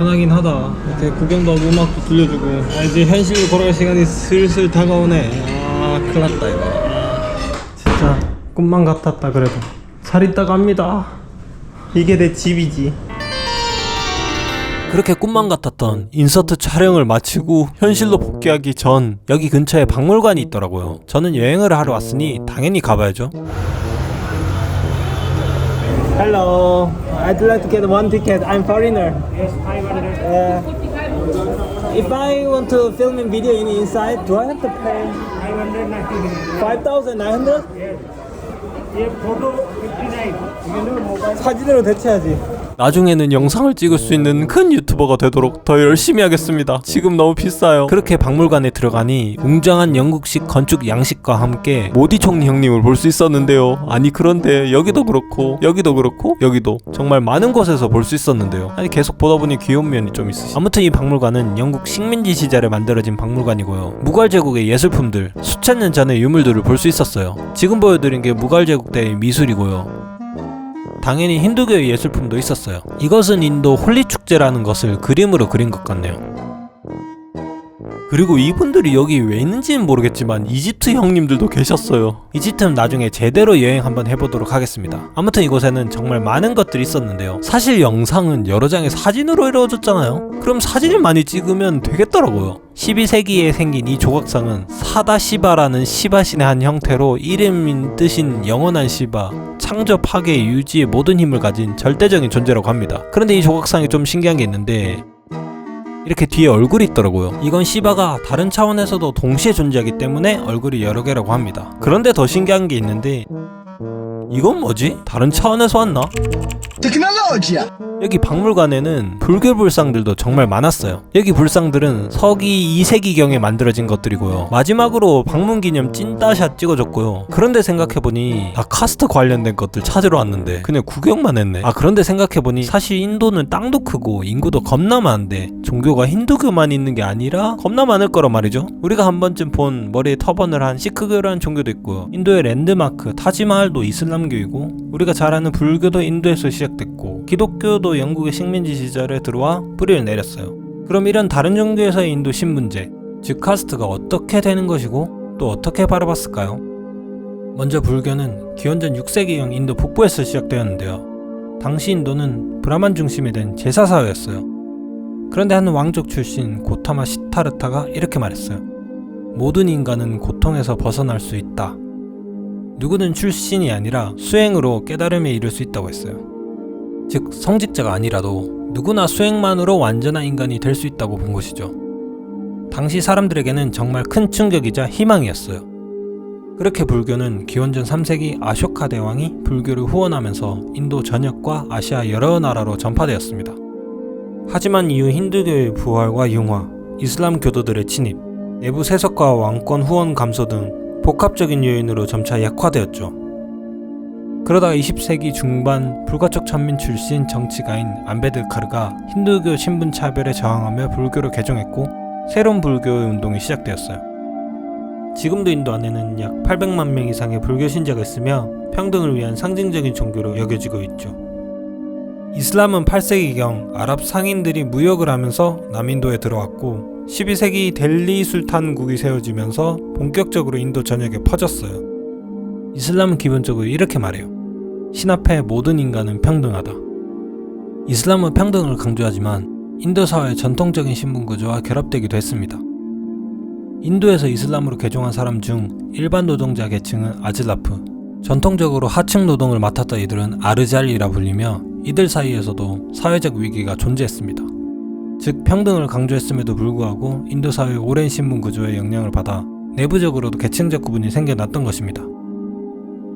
편하긴 하다. 이렇게 구경도 하고 음악도 들려주고. 이제 현실로 돌아갈 시간이 슬슬 다가오네. 큰일 났다 이거. 진짜 꿈만 같았다. 그래도 잘 있다 갑니다. 이게 내 집이지. 그렇게 꿈만 같았던 인서트 촬영을 마치고 현실로 복귀하기 전 여기 근처에 박물관이 있더라고요. 저는 여행을 하러 왔으니 당연히 가봐야죠. Hello, I'd like to get one ticket. I'm foreigner. Yes, 500. If I want to film a video inside, do I have to pay? 5,900? 사진으로 대체하지. 나중에는 영상을 찍을 수 있는 큰 유튜버가 되도록 더 열심히 하겠습니다. 지금 너무 비싸요. 그렇게 박물관에 들어가니 웅장한 영국식 건축 양식과 함께 모디 총리 형님을 볼 수 있었는데요. 아니 그런데 여기도 그렇고 여기도 그렇고 여기도 정말 많은 곳에서 볼 수 있었는데요. 아니 계속 보다 보니 귀여운 면이 좀 있으시죠. 아무튼 이 박물관은 영국 식민지 시절에 만들어진 박물관이고요. 무갈 제국의 예술품들, 수천 년 전의 유물들을 볼 수 있었어요. 지금 보여드린 게 무갈 제국 때의 미술이고요. 당연히 힌두교의 예술품도 있었어요. 이것은 인도 홀리 축제라는 것을 그림으로 그린 것 같네요. 그리고 이분들이 여기 왜 있는지는 모르겠지만 이집트 형님들도 계셨어요. 이집트는 나중에 제대로 여행 한번 해보도록 하겠습니다. 아무튼 이곳에는 정말 많은 것들이 있었는데요. 사실 영상은 여러 장의 사진으로 이루어졌잖아요. 그럼 사진을 많이 찍으면 되겠더라고요. 12세기에 생긴 이 조각상은 사다시바라는 시바신의 한 형태로 이름인 뜻인 영원한 시바, 창조, 파괴, 유지의 모든 힘을 가진 절대적인 존재라고 합니다. 그런데 이 조각상이 좀 신기한 게 있는데 이렇게 뒤에 얼굴이 있더라고요. 이건 시바가 다른 차원에서도 동시에 존재하기 때문에 얼굴이 여러 개라고 합니다. 그런데 더 신기한 게 있는데 이건 뭐지? 다른 차원에서 왔나? 테크놀로지야! 여기 박물관에는 불교 불상들도 정말 많았어요. 여기 불상들은 서기 2세기경에 만들어진 것들이고요. 마지막으로 방문기념 찐따샷 찍어줬고요. 그런데 생각해보니 나 카스트 관련된 것들 찾으러 왔는데 그냥 구경만 했네. 그런데 생각해보니 사실 인도는 땅도 크고 인구도 겁나 많은데 종교가 힌두교만 있는 게 아니라 겁나 많을 거란 말이죠. 우리가 한 번쯤 본 머리에 터번을 한 시크교라는 종교도 있고요. 인도의 랜드마크 타지마할도 이슬람교이고 우리가 잘 아는 불교도 인도에서 시작됐고 기독교도 영국의 식민지 시절에 들어와 뿌리를 내렸어요. 그럼 이런 다른 종교에서의 인도 신분제, 즉 카스트가 어떻게 되는 것이고 또 어떻게 바라봤을까요? 먼저 불교는 기원전 6세기형 인도 북부에서 시작되었는데요. 당시 인도는 브라만 중심이 된 제사사회였어요. 그런데 한 왕족 출신 고타마 시타르타가 이렇게 말했어요. 모든 인간은 고통에서 벗어날 수 있다. 누구는 출신이 아니라 수행으로 깨달음에 이를 수 있다고 했어요. 즉 성직자가 아니라도 누구나 수행만으로 완전한 인간이 될 수 있다고 본 것이죠. 당시 사람들에게는 정말 큰 충격이자 희망이었어요. 그렇게 불교는 기원전 3세기 아쇼카 대왕이 불교를 후원하면서 인도 전역과 아시아 여러 나라로 전파되었습니다. 하지만 이후 힌두교의 부활과 융화, 이슬람 교도들의 침입, 내부 세속과 왕권 후원 감소 등 복합적인 요인으로 점차 약화되었죠. 그러다가 20세기 중반 불가촉 천민 출신 정치가인 안베드카르가 힌두교 신분 차별에 저항하며 불교를 개종했고 새로운 불교의 운동이 시작되었어요. 지금도 인도 안에는 약 800만 명 이상의 불교 신자가 있으며 평등을 위한 상징적인 종교로 여겨지고 있죠. 이슬람은 8세기경 아랍 상인들이 무역을 하면서 남인도에 들어왔고 12세기 델리 술탄국이 세워지면서 본격적으로 인도 전역에 퍼졌어요. 이슬람은 기본적으로 이렇게 말해요. 신 앞에 모든 인간은 평등하다. 이슬람은 평등을 강조하지만 인도 사회의 전통적인 신분 구조와 결합되기도 했습니다. 인도에서 이슬람으로 개종한 사람 중 일반 노동자 계층은 아즐라프, 전통적으로 하층 노동을 맡았던 이들은 아르잘이라 불리며 이들 사이에서도 사회적 위기가 존재했습니다. 즉 평등을 강조했음에도 불구하고 인도 사회의 오랜 신분 구조의 영향을 받아 내부적으로도 계층적 구분이 생겨났던 것입니다.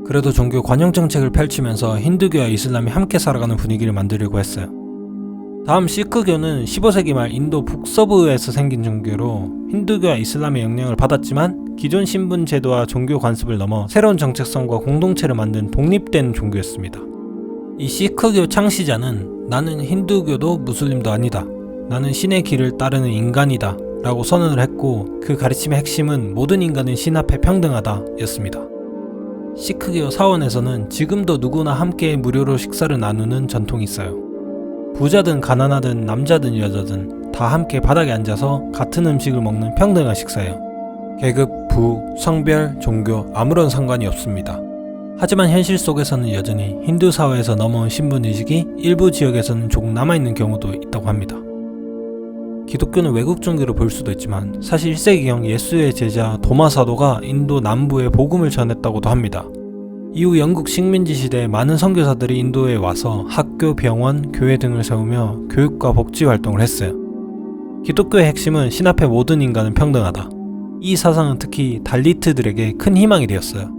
그래도 종교 관용 정책을 펼치면서 힌두교와 이슬람이 함께 살아가는 분위기를 만들려고 했어요. 다음 시크교는 15세기 말 인도 북서부에서 생긴 종교로 힌두교와 이슬람의 영향을 받았지만 기존 신분 제도와 종교 관습을 넘어 새로운 정체성과 공동체를 만든 독립된 종교였습니다. 이 시크교 창시자는 나는 힌두교도 무슬림도 아니다. 나는 신의 길을 따르는 인간이다 라고 선언을 했고 그 가르침의 핵심은 모든 인간은 신 앞에 평등하다 였습니다. 시크교 사원에서는 지금도 누구나 함께 무료로 식사를 나누는 전통이 있어요. 부자든 가난하든 남자든 여자든 다 함께 바닥에 앉아서 같은 음식을 먹는 평등한 식사예요. 계급, 부, 성별, 종교 아무런 상관이 없습니다. 하지만 현실 속에서는 여전히 힌두 사회에서 넘어온 신분의식이 일부 지역에서는 조금 남아있는 경우도 있다고 합니다. 기독교는 외국 종교로 볼 수도 있지만 사실 1세기경 예수의 제자 도마 사도가 인도 남부에 복음을 전했다고도 합니다. 이후 영국 식민지 시대에 많은 선교사들이 인도에 와서 학교, 병원, 교회 등을 세우며 교육과 복지 활동을 했어요. 기독교의 핵심은 신 앞에 모든 인간은 평등하다. 이 사상은 특히 달리트들에게 큰 희망이 되었어요.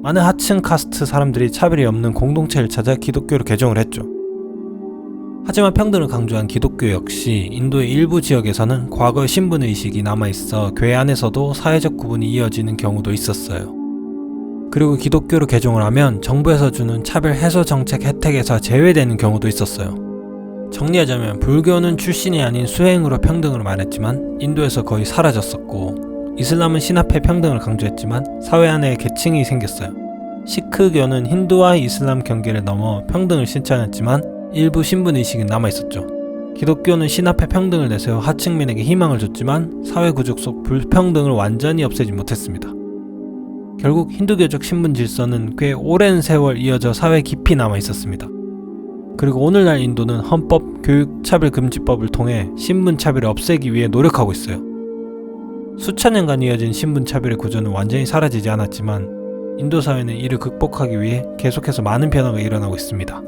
많은 하층 카스트 사람들이 차별이 없는 공동체를 찾아 기독교를 개종을 했죠. 하지만 평등을 강조한 기독교 역시 인도의 일부 지역에서는 과거의 신분의식이 남아있어 교회 안에서도 사회적 구분이 이어지는 경우도 있었어요. 그리고 기독교로 개종을 하면 정부에서 주는 차별 해소 정책 혜택에서 제외되는 경우도 있었어요. 정리하자면 불교는 출신이 아닌 수행으로 평등을 말했지만 인도에서 거의 사라졌었고, 이슬람은 신 앞에 평등을 강조했지만 사회 안에 계층이 생겼어요. 시크교는 힌두와 이슬람 경계를 넘어 평등을 실천했지만 일부 신분의식은 남아있었죠. 기독교는 신 앞에 평등을 내세워 하층민에게 희망을 줬지만 사회 구조 속 불평등을 완전히 없애지 못했습니다. 결국 힌두교적 신분 질서는 꽤 오랜 세월 이어져 사회 깊이 남아있었습니다. 그리고 오늘날 인도는 헌법, 교육, 차별금지법을 통해 신분차별을 없애기 위해 노력하고 있어요. 수천 년간 이어진 신분차별의 구조는 완전히 사라지지 않았지만 인도 사회는 이를 극복하기 위해 계속해서 많은 변화가 일어나고 있습니다.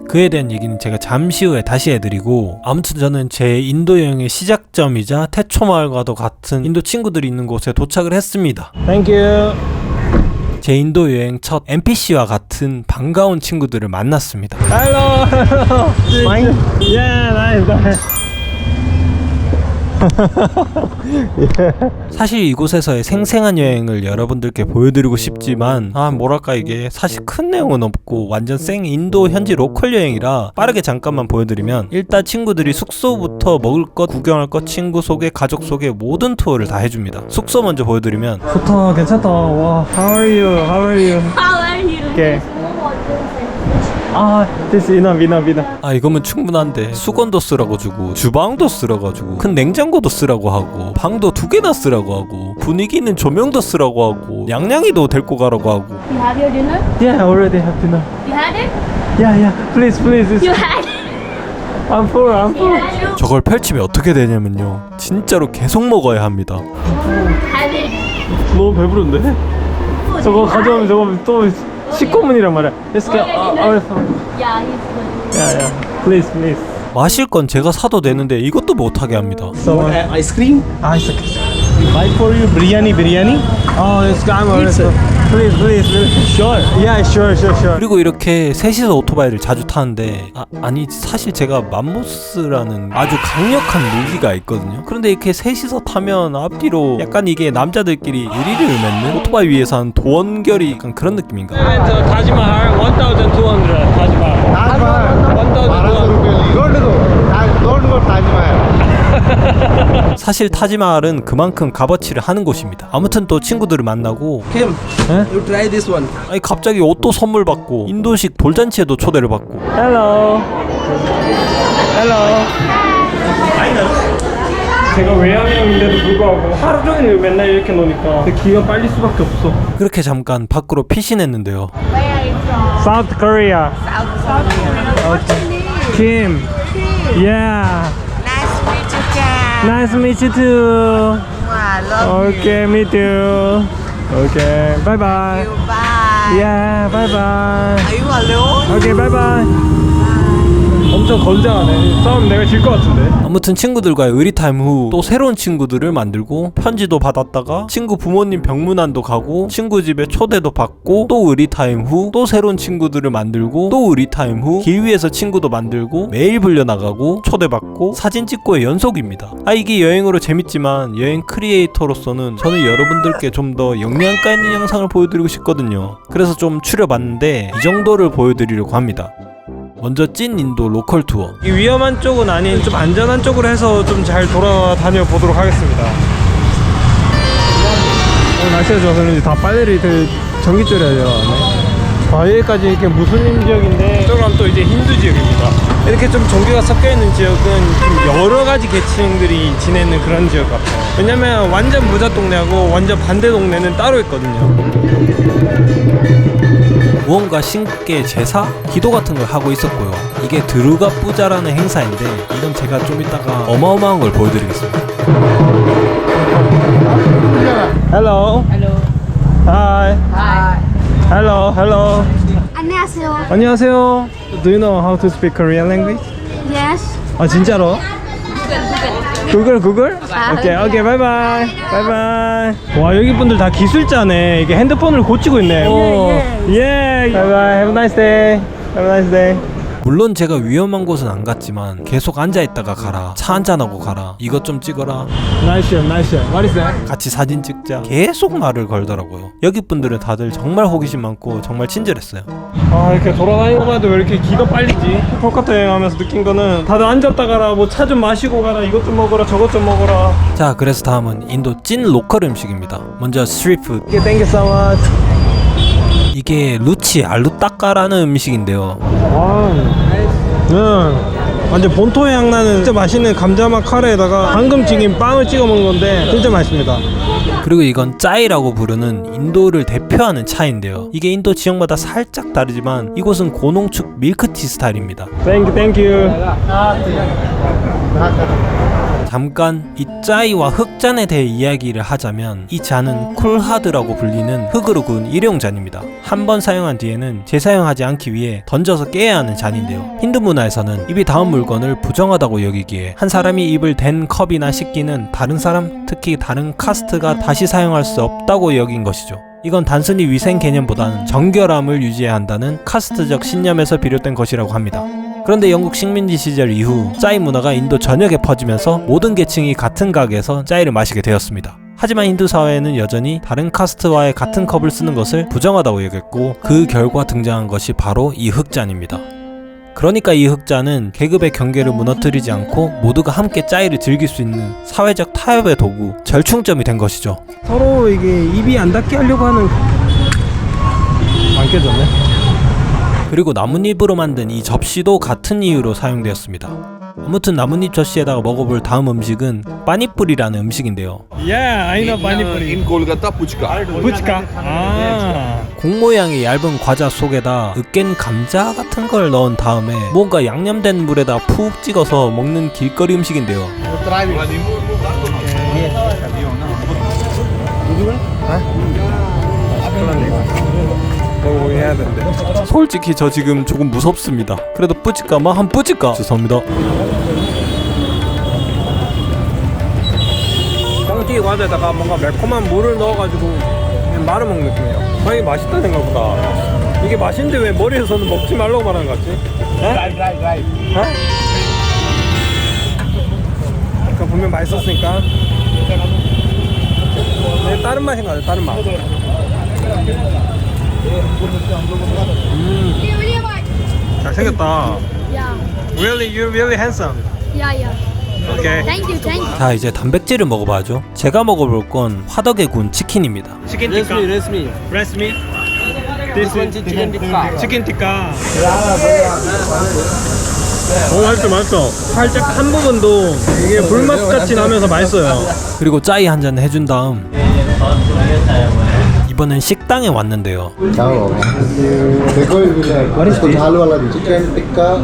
그에 대한 얘기는 제가 잠시 후에 다시 해드리고, 아무튼 저는 제 인도 여행의 시작점이자 태초마을과도 같은 인도 친구들이 있는 곳에 도착을 했습니다. Thank you. 제 인도 여행 첫 NPC와 같은 반가운 친구들을 만났습니다. Hello. Fine. Yeah, nice. 사실 이곳에서의 생생한 여행을 여러분들께 보여드리고 싶지만 뭐랄까 이게 사실 큰 내용은 없고 완전 생 인도 현지 로컬 여행이라 빠르게 잠깐만 보여드리면, 일단 친구들이 숙소부터 먹을 것, 구경할 것, 친구 소개, 가족 소개 모든 투어를 다 해줍니다. 숙소 먼저 보여드리면 좋다, 괜찮다. 와, How are you? How are you? How are you? Okay. This enough. 이거면 충분한데 수건도 쓰라고 주고 주방도 쓰라고 주고 큰 냉장고도 쓰라고 하고 방도 2개나 쓰라고 하고 분위기 있는 조명도 쓰라고 하고 냥냥이도 데리고 가라고 하고. You have your dinner? Yeah, already have dinner. You had it? Yeah. Please. You had it? I'm full. 저걸 펼치면 어떻게 되냐면요, 진짜로 계속 먹어야 합니다. Had it? 너무 배부른데? 저거 가져오면 저거 또 식고문이란 말이야. Let's get our phone. Yeah, he's good. Yeah. Please. 마실 건 제가 사도 되는데 이것도 못하게 합니다. So Ice cream? it's okay. Buy for you biryani. It's please. Sure. Yeah, sure. 그리고 이렇게 셋이서 오토바이를 자주 타는데 아니 사실 제가 맘모스라는 아주 강력한 무기가 있거든요. 그런데 이렇게 셋이서 타면 앞뒤로 약간 이게 남자들끼리 유리를 맺는, 오토바이 위에서 한 도원결이 약간 그런 느낌인가. 타지마할 1,200 타지마할 1,200 사실 타지마할은 그만큼 값어치를 하는 곳입니다. 아무튼 또 친구들을 만나고 Kim, you try this one. 아니 갑자기 옷도 선물 받고 인도식 돌잔치에도 초대를 받고. Hello. 제가 외향형인데도 불구하고 하루 종일 맨날 이렇게 노니까 기가 빨릴 수밖에 없어. 그렇게 잠깐 밖으로 피신했는데요. Where are you from? South Korea. South Korea. What's your name? Kim. Yeah. Nice to meet you. Nice to meet you too. I love Okay, me too. Okay, bye bye. you. Bye. Yeah, bye bye. Are you alone? Okay, bye bye. 엄청 건장하네. 싸움 내가 질 것 같은데. 아무튼 친구들과의 의리타임 후 또 새로운 친구들을 만들고 편지도 받았다가 친구 부모님 병문안도 가고 친구 집에 초대도 받고 또 의리타임 후 또 새로운 친구들을 만들고 또 의리타임 후 길 위에서 친구도 만들고 매일 불려나가고 초대받고 사진 찍고의 연속입니다. 이게 여행으로 재밌지만 여행 크리에이터로서는 저는 여러분들께 좀 더 영양가 있는 영상을 보여드리고 싶거든요. 그래서 좀 추려봤는데 이 정도를 보여드리려고 합니다. 먼저 찐 인도 로컬 투어. 이 위험한 쪽은 아닌 좀 안전한 쪽으로 해서 좀 잘 돌아다녀 보도록 하겠습니다. 날씨가 좋아서 그런지 다 빨래를 전기줄에 내려가네. 여기까지 이렇게 무슬림 지역인데 이쪽으로 한번 또 이제 힌두 지역입니다. 이렇게 좀 종교가 섞여 있는 지역은 좀 여러 가지 계층들이 지내는 그런 지역 같아요. 왜냐면 완전 부자 동네하고 완전 반대 동네는 따로 있거든요. 무언가 신께 제사, 기도 같은 걸 하고 있었고요. 이게 드루가 뿌자라는 행사인데 이건 제가 좀 이따가 어마어마한 걸 보여드리겠습니다. Hello. Hello. Hi. Hi. Hello. Hello. 안녕하세요. 안녕하세요. Do you know how to speak Korean language? Yes. 아 진짜로? 구글? 아, 오케이 바이바이 바이바이. 와 여기 분들 다 기술자네. 이게 핸드폰을 고치고 있네. 예. 바이바이. Have a nice day. Have a nice day. 물론 제가 위험한 곳은 안 갔지만 계속 앉아있다가 가라, 차 한잔하고 가라, 이것 좀 찍어라, Nice. What is that? 같이 사진 찍자, 계속 말을 걸더라고요. 여기 분들은 다들 정말 호기심 많고 정말 친절했어요. 아 이렇게 돌아다니고 봐도 왜 이렇게 기가 빨리지? 콜카타 여행하면서 느낀 거는 다들 앉았다 가라, 뭐 차 좀 마시고 가라, 이것 좀 먹어라, 저것 좀 먹어라. 자, 그래서 다음은 인도 찐 로컬 음식입니다. 먼저 스트리트푸드. Okay, thank you so much. 이게 루치 알루따까라는 음식인데요. 완전 본토의 향 나는 진짜 맛있는 감자맛 카레에다가 방금튀긴 빵을 찍어 먹는 건데 진짜 맛있습니다. 그리고 이건 짜이라고 부르는 인도를 대표하는 차인데요. 이게 인도 지역마다 살짝 다르지만 이곳은 고농축 밀크티 스타일입니다. Thank you. 잠깐 이 짜이와 흑잔에 대해 이야기를 하자면 이 잔은 쿨하드라고 불리는 흙으로 구운 일용잔입니다. 한 번 사용한 뒤에는 재사용하지 않기 위해 던져서 깨야 하는 잔인데요. 힌두 문화에서는 입이 닿은 물건을 부정하다고 여기기에 한 사람이 입을 댄 컵이나 식기는 다른 사람, 특히 다른 카스트가 다시 사용할 수 없다고 여긴 것이죠. 이건 단순히 위생 개념보다는 정결함을 유지해야 한다는 카스트적 신념에서 비롯된 것이라고 합니다. 그런데 영국 식민지 시절 이후 짜이 문화가 인도 전역에 퍼지면서 모든 계층이 같은 가게에서 짜이를 마시게 되었습니다. 하지만 힌두 사회에는 여전히 다른 카스트와의 같은 컵을 쓰는 것을 부정하다고 여겼고 그 결과 등장한 것이 바로 이 흑잔입니다. 그러니까 이 흑잔은 계급의 경계를 무너뜨리지 않고 모두가 함께 짜이를 즐길 수 있는 사회적 타협의 도구, 절충점이 된 것이죠. 서로 이게 입이 안 닿게 하려고 하는 안 깨졌네. 그리고 나뭇잎으로 만든 이 접시도 같은 이유로 사용되었습니다. 아무튼 나뭇잎 접시에다가 먹어볼 다음 음식은 빠니뿌리라는 음식인데요. Yeah, I know 파니뿌리. In Kolkata, puchka. 부치카. 아. 공 모양의 얇은 과자 속에다 으깬 감자 같은 걸 넣은 다음에 뭔가 양념된 물에다 푹 찍어서 먹는 길거리 음식인데요. 먹어야 되는데. 솔직히 저 지금 조금 무섭습니다. 그래도 뿌질까 마 한 뿌질까? 죄송합니다. 뻥튀기 과자에다가 뭔가 매콤한 물을 넣어가지고 그냥 말아 먹는 느낌이에요. 아 이게 맛있다 생각보다. 이게 맛있는데 왜 머리에서는 먹지 말라고 말하는 것 같지? 드라이. 어? 그러니까 분명 맛있었으니까. 네, 다른 맛인 것 같아요. 다른 맛. 잘생겼다. Yeah. Really, you're really handsome. Yeah. Okay. Thank you. 자, 이제 단백질을 먹어봐야죠. 제가 먹어볼 건 화덕에 구운 치킨입니다. 치킨 티카. Resmi. Breast meat. This one chicken tikka. 치킨 티카. 오 맛있어. 살짝 한 부분도 이게 불맛 같이 나면서 맛있어요. 그리고 짜이 한 잔 해준 다음 이번엔 식당에 왔는데요. चिकन टिक्का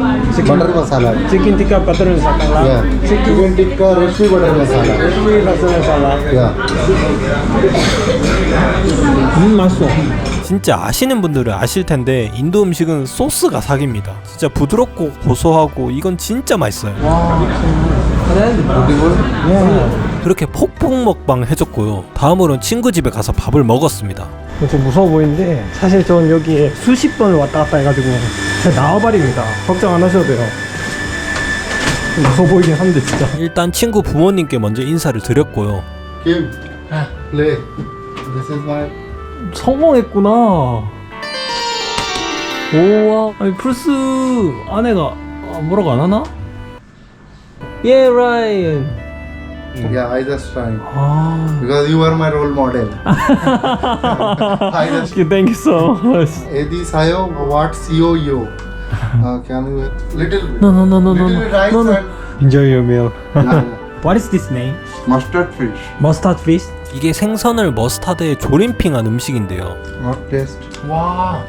बटर मसाला 치킨 티카 버터를 삭발라. चिकन टिक्का रेशमी बटर मसाला या 맛있어. 진짜 아시는 분들은 아실 텐데 인도 음식은 소스가 사기입니다. 진짜 부드럽고 고소하고 이건 진짜 맛있어요. 그렇게 폭풍 먹방 해줬고요. 다음으로는 친구 집에 가서 밥을 먹었습니다. 좀 무서워 보이는데 사실 전 여기에 수십 번을 왔다 갔다 해가지고 그냥 나와버립니다. 걱정 안 하셔도 돼요. 좀 무서워 보이긴 한데 진짜. 일단 친구 부모님께 먼저 인사를 드렸고요. Kim play this is my 성공했구나. 우와. 아니 플스 아내가 뭐라고 안 하나? Yeah, right. yeah I just trying 아. because you are my role model I just Thank you so much. Edi sayo what CEO you Can you little bit? No. Little bit rice and Enjoy your meal. yeah, What is this name? mustard fish. Mustard fish. 이게 생선을 머스타드에 조림핑한 음식인데요. Not taste. 와,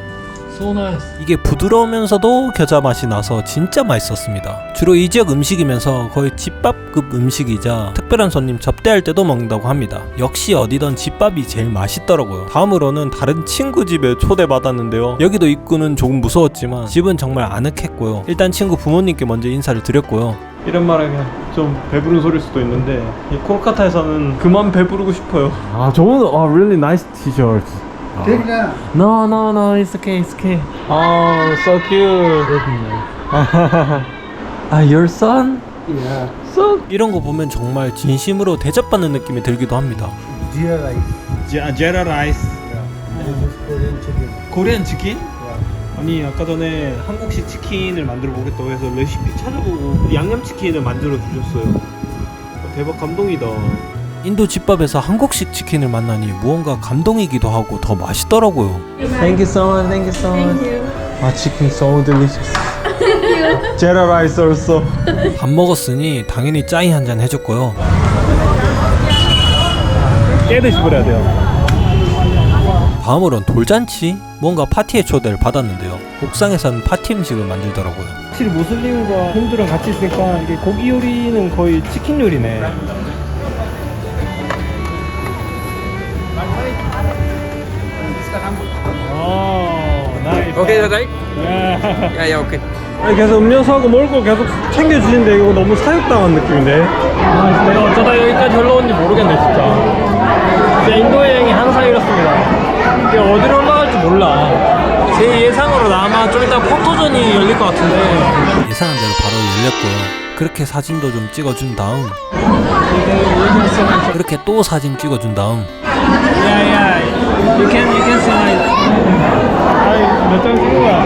so nice. 이게 부드러우면서도 겨자 맛이 나서 진짜 맛있었습니다. 주로 이 지역 음식이면서 거의 집밥급 음식이자 특별한 손님 접대할 때도 먹는다고 합니다. 역시 어디던 집밥이 제일 맛있더라고요. 다음으로는 다른 친구 집에 초대받았는데요. 여기도 입구는 조금 무서웠지만 집은 정말 아늑했고요. 일단 친구 부모님께 먼저 인사를 드렸고요. 이런 말하면 좀 배부른 소리일 수도 있는데 이 콜카타에서는 그만 배부르고 싶어요. 아, 저건 really nice t-shirt. Take that. No, it's okay. Oh, so cute. Your son? Yeah. So 이런 거 보면 정말 진심으로 대접받는 느낌이 들기도 합니다. Jeera rice. Jera rice. This is Korean chicken. 코리안 치킨? 아니 아까 전에 한국식 치킨을 만들어 보겠다고 해서 레시피 찾아보고 양념치킨을 만들어 주셨어요. 대박 감동이다. 인도 집밥에서 한국식 치킨을 만나니 무언가 감동이기도 하고 더 맛있더라고요. Thank you so much. 아, 치킨 so delicious. Jera rice also. 밥 먹었으니 당연히 짜이 한 잔 해줬고요. 깨듯이 버려야 돼요. 다음으론 돌잔치? 뭔가 파티에 초대를 받았는데요. 옥상에서는 파티 음식을 만들더라고요. 확실히 무슬림과 힌두랑 같이 있으니까 이게 고기 요리는 거의 치킨 요리네. 나이스. Okay, right? 야. Yeah, okay. 아니, 계속 음료수하고 먹을 거 계속 챙겨주시는데 이거 너무 사육당한 느낌인데. 아, 내가 어쩌다 여기까지 흘러온지 모르겠네 진짜. 진짜 인도 여행이 항상 이렇습니다. 이게 어디로 올라갈지 몰라. 제 예상으로 아마 좀 이따 포토존이 열릴 것 같은데. 예상한 대로 바로 열렸고요. 그렇게 사진도 좀 찍어준 다음 그렇게 또 사진 찍어준 다음 야야, you can slide. 아이, 몇 장 찍은 거야?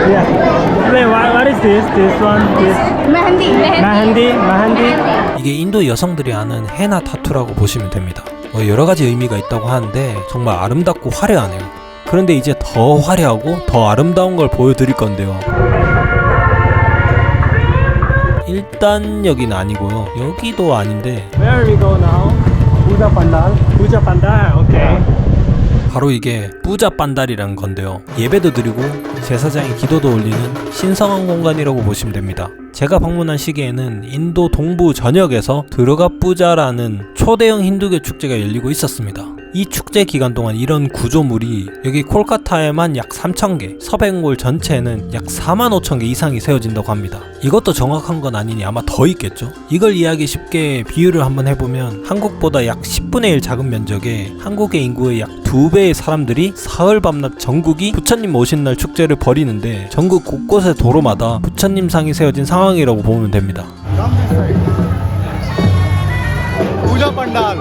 Yeah. Wait, what is this? This one? This? Mahandi? 이게 인도 여성들이 아는 헤나 타투라고 보시면 됩니다. 여러 가지 의미가 있다고 하는데 정말 아름답고 화려하네요. 그런데 이제 더 화려하고 더 아름다운 걸 보여드릴 건데요. 일단 여긴 아니고요. 여기도 아닌데 Where we go now? Puja Pandal. Puja Pandal. Okay. 바로 이게 뿌자 반달이라는 건데요. 예배도 드리고 제사장이 기도도 올리는 신성한 공간이라고 보시면 됩니다. 제가 방문한 시기에는 인도 동부 전역에서 드르가 뿌자라는 초대형 힌두교 축제가 열리고 있었습니다. 이 축제 기간 동안 이런 구조물이 여기 콜카타에만 약 3,000개, 서백골 전체에는 약 45,000개 이상이 세워진다고 합니다. 이것도 정확한 건 아니니 아마 더 있겠죠? 이걸 이해하기 쉽게 비유를 한번 해보면 한국보다 약 10분의 1 작은 면적에 한국의 인구의 약 2배의 사람들이 사흘 밤낮 전국이 부처님 오신 날 축제를 벌이는데 전국 곳곳의 도로마다 부처님 상이 세워진 상황이라고 보면 됩니다.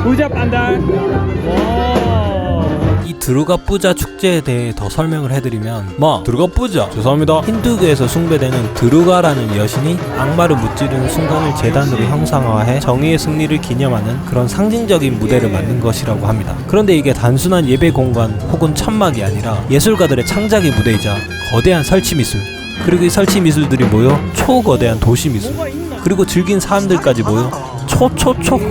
Puja Pandal. 이 드루가 뿌자 축제에 대해 더 설명을 해드리면 드루가 뿌자 죄송합니다. 힌두교에서 숭배되는 드루가라는 여신이 악마를 무찌르는 순간을 제단으로 형상화해 정의의 승리를 기념하는 그런 상징적인 무대를 만든 것이라고 합니다. 그런데 이게 단순한 예배 공간 혹은 천막이 아니라 예술가들의 창작의 무대이자 거대한 설치 미술, 그리고 이 설치 미술들이 모여 초거대한 도시 미술, 그리고 즐긴 사람들까지 모여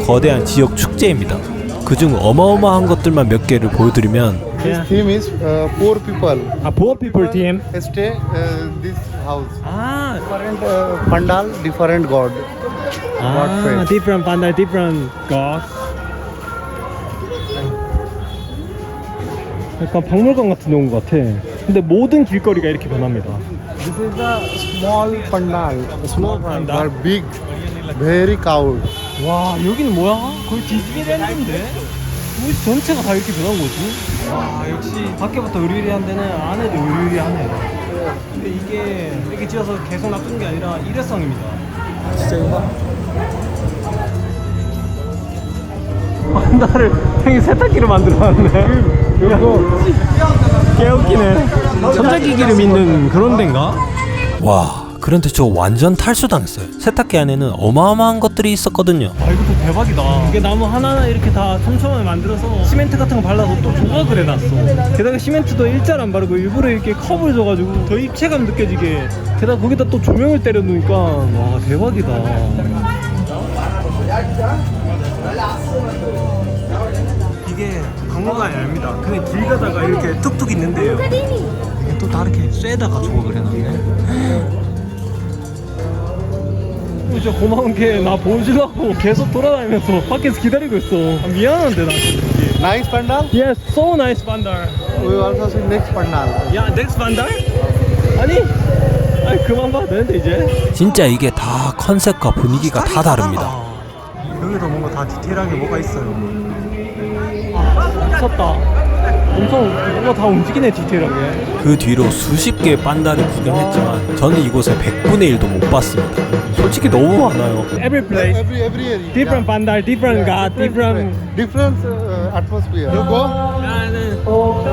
거대한 지역 축제입니다. 그중 어마어마한 것들만 몇 개를 보여드리면 This theme is poor people. A poor people team. Stay this house. 아, Different pandal, different god. God face. different pandal, different god. 약간 박물관 같은 데 온 것 같아. 근데 모든 길거리가 이렇게 변합니다. This is a small pandal. Small pandal. but big, very crowd. 와, 여기는 뭐야? 거의 디즈니랜드인데? 도시 전체가 다 이렇게 변한 거지? 와, 역시 밖에부터 의리의리한 데는 안에도 의리의리하네. 근데 이게 이렇게 지어서 계속 놔두는 게 아니라 일회성입니다. 진짜 이거? 나를 형이 세탁기를 만들어놨네. 이거 개웃기네. 전자기기를 믿는 그런 데인가? 와 그런데 저 완전 탈수당했어요. 세탁기 안에는 어마어마한 것들이 있었거든요. 아 이것도 대박이다. 이게 나무 하나하나 이렇게 다 촘촘하게 만들어서 시멘트 같은 거 발라서 또 조각을 해놨어. 게다가 시멘트도 일자로 안 바르고 일부러 이렇게 컵을 줘가지고 더 입체감 느껴지게. 게다가 거기다 또 조명을 때려 놓으니까 와 대박이다. 이게 광고가 아닙니다. 그냥 길 가다가 이렇게 툭툭 있는데요. 이게 또 다르게 쇠에다가 조각을 해놨네. 진짜 고마운 게 나 보여주려고 계속 돌아다니면서 밖에서 기다리고 있어. 아, 미안한데 나 솔직히. Nice pandal. Yes, so nice bandar. We will also see next pandal. 야, next bandar? 아니 그만 봐도 되는데 이제. 진짜 이게 다 컨셉과 분위기가 다 다릅니다. 여기도 뭔가 다 디테일하게 뭐가 있어요. 아, 미쳤다. 엄청 뭔가 다 움직이네 디테일하게. 그 뒤로 수십 개의 빤다를 구경했지만 저는 이곳에 100분의 1도 못 봤습니다. 솔직히 너무 많아요. Every place, Every area. different bandar, different god, different. different atmosphere. You go.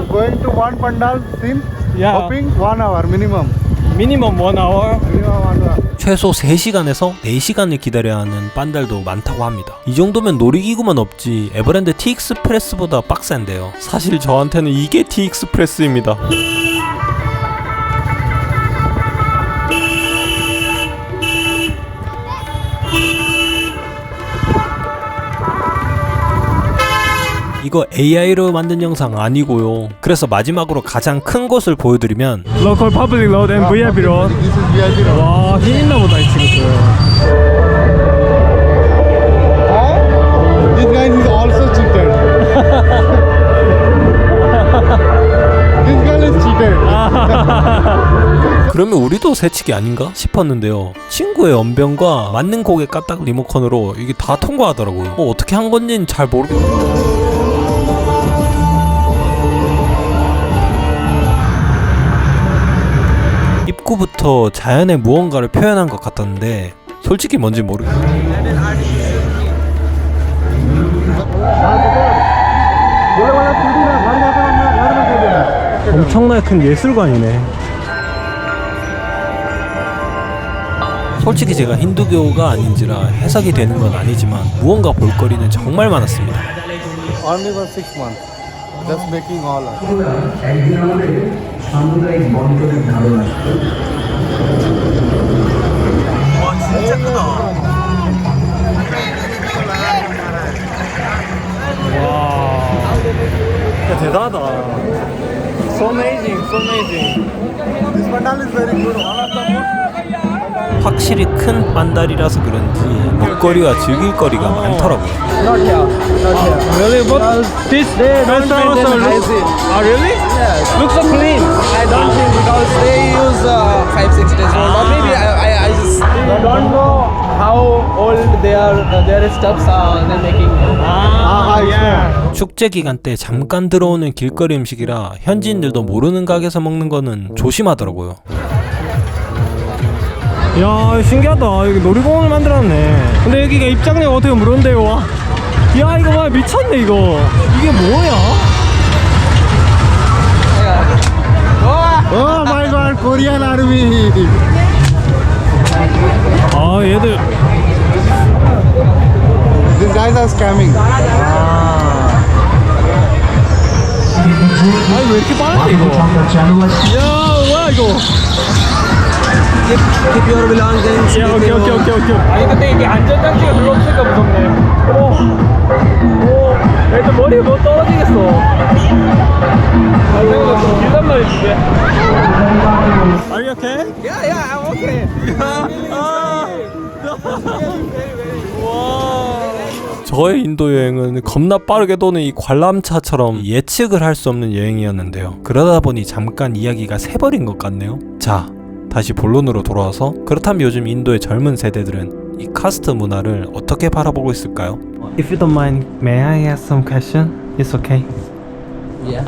Going to one pandal sim. Yeah. Hopping 1 hour minimum. Minimum 1 hour. Minimum 1 hour. 최소 3시간에서 4시간을 기다려야 하는 빤달도 많다고 합니다. 이 정도면 놀이기구만 없지 에버랜드 티익스프레스보다 빡센데요. 사실 저한테는 이게 티익스프레스입니다. 이거 AI로 만든 영상 아니고요. 그래서 마지막으로 가장 큰 곳을 보여드리면 Local public road and VIP road. This is VIP road. 와, 힘 있나 보다 이 친구들. This guy is also cheated. This girl is cheated. 그러면 우리도 새치기 아닌가 싶었는데요. 친구의 언변과 맞는 곡의 까딱 리모컨으로 이게 다 통과하더라고요. 어떻게 한 건지는 잘 모르겠어요. 입구부터 자연의 무언가를 표현한 것 같았는데 솔직히 뭔지 모르겠어요. 엄청나게 큰 예술관이네. 솔직히 제가 힌두교가 아닌지라 해석이 되는 건 아니지만 무언가 볼거리는 정말 많았습니다. Only for 6 months. Just making all art. 와 진짜 크다. 와 진짜 대단하다. So amazing, so amazing. This pandal is very good. 확실히 큰 빤달이라서 그런지 먹거리와 즐길 거리가 많더라고요. Really? But this restaurant also looks... Oh really? Yes. Looks so clean. I don't think because they use 5-6 days old. Or maybe I just don't know how old their stuffs are they're making. yeah. 축제 기간 때 잠깐 들어오는 길거리 음식이라 현지인들도 모르는 가게에서 먹는 거는 조심하더라고요. 야 신기하다. 여기 놀이공원을 만들었네. 근데 여기가 입장료가 어떻게 무료인데요? 와. 야 이거 봐 미쳤네 이거. 이게 뭐야? Oh my god, Korean army. 아 얘들 These guys are scamming. 아니 왜 이렇게 빠른데 이거? 야 뭐야 이거? Keep your belongings. 야 오케이. 아니 근데 이게 안전장치가 별로 없으니까 무섭네. 오, 애들 머리 뭐 떨어지겠어. 아 생각보다 좀 길단 말이지. Are you okay? Yeah, I'm okay. 저의 인도 여행은 겁나 빠르게 도는 이 관람차처럼 예측을 할 수 없는 여행이었는데요. 그러다 보니 잠깐 이야기가 새버린 것 같네요. 자, 다시 본론으로 돌아와서 그렇다면 요즘 인도의 젊은 세대들은 이 카스트 문화를 어떻게 바라보고 있을까요? If you don't mind, may I ask some question? It's okay. Yeah.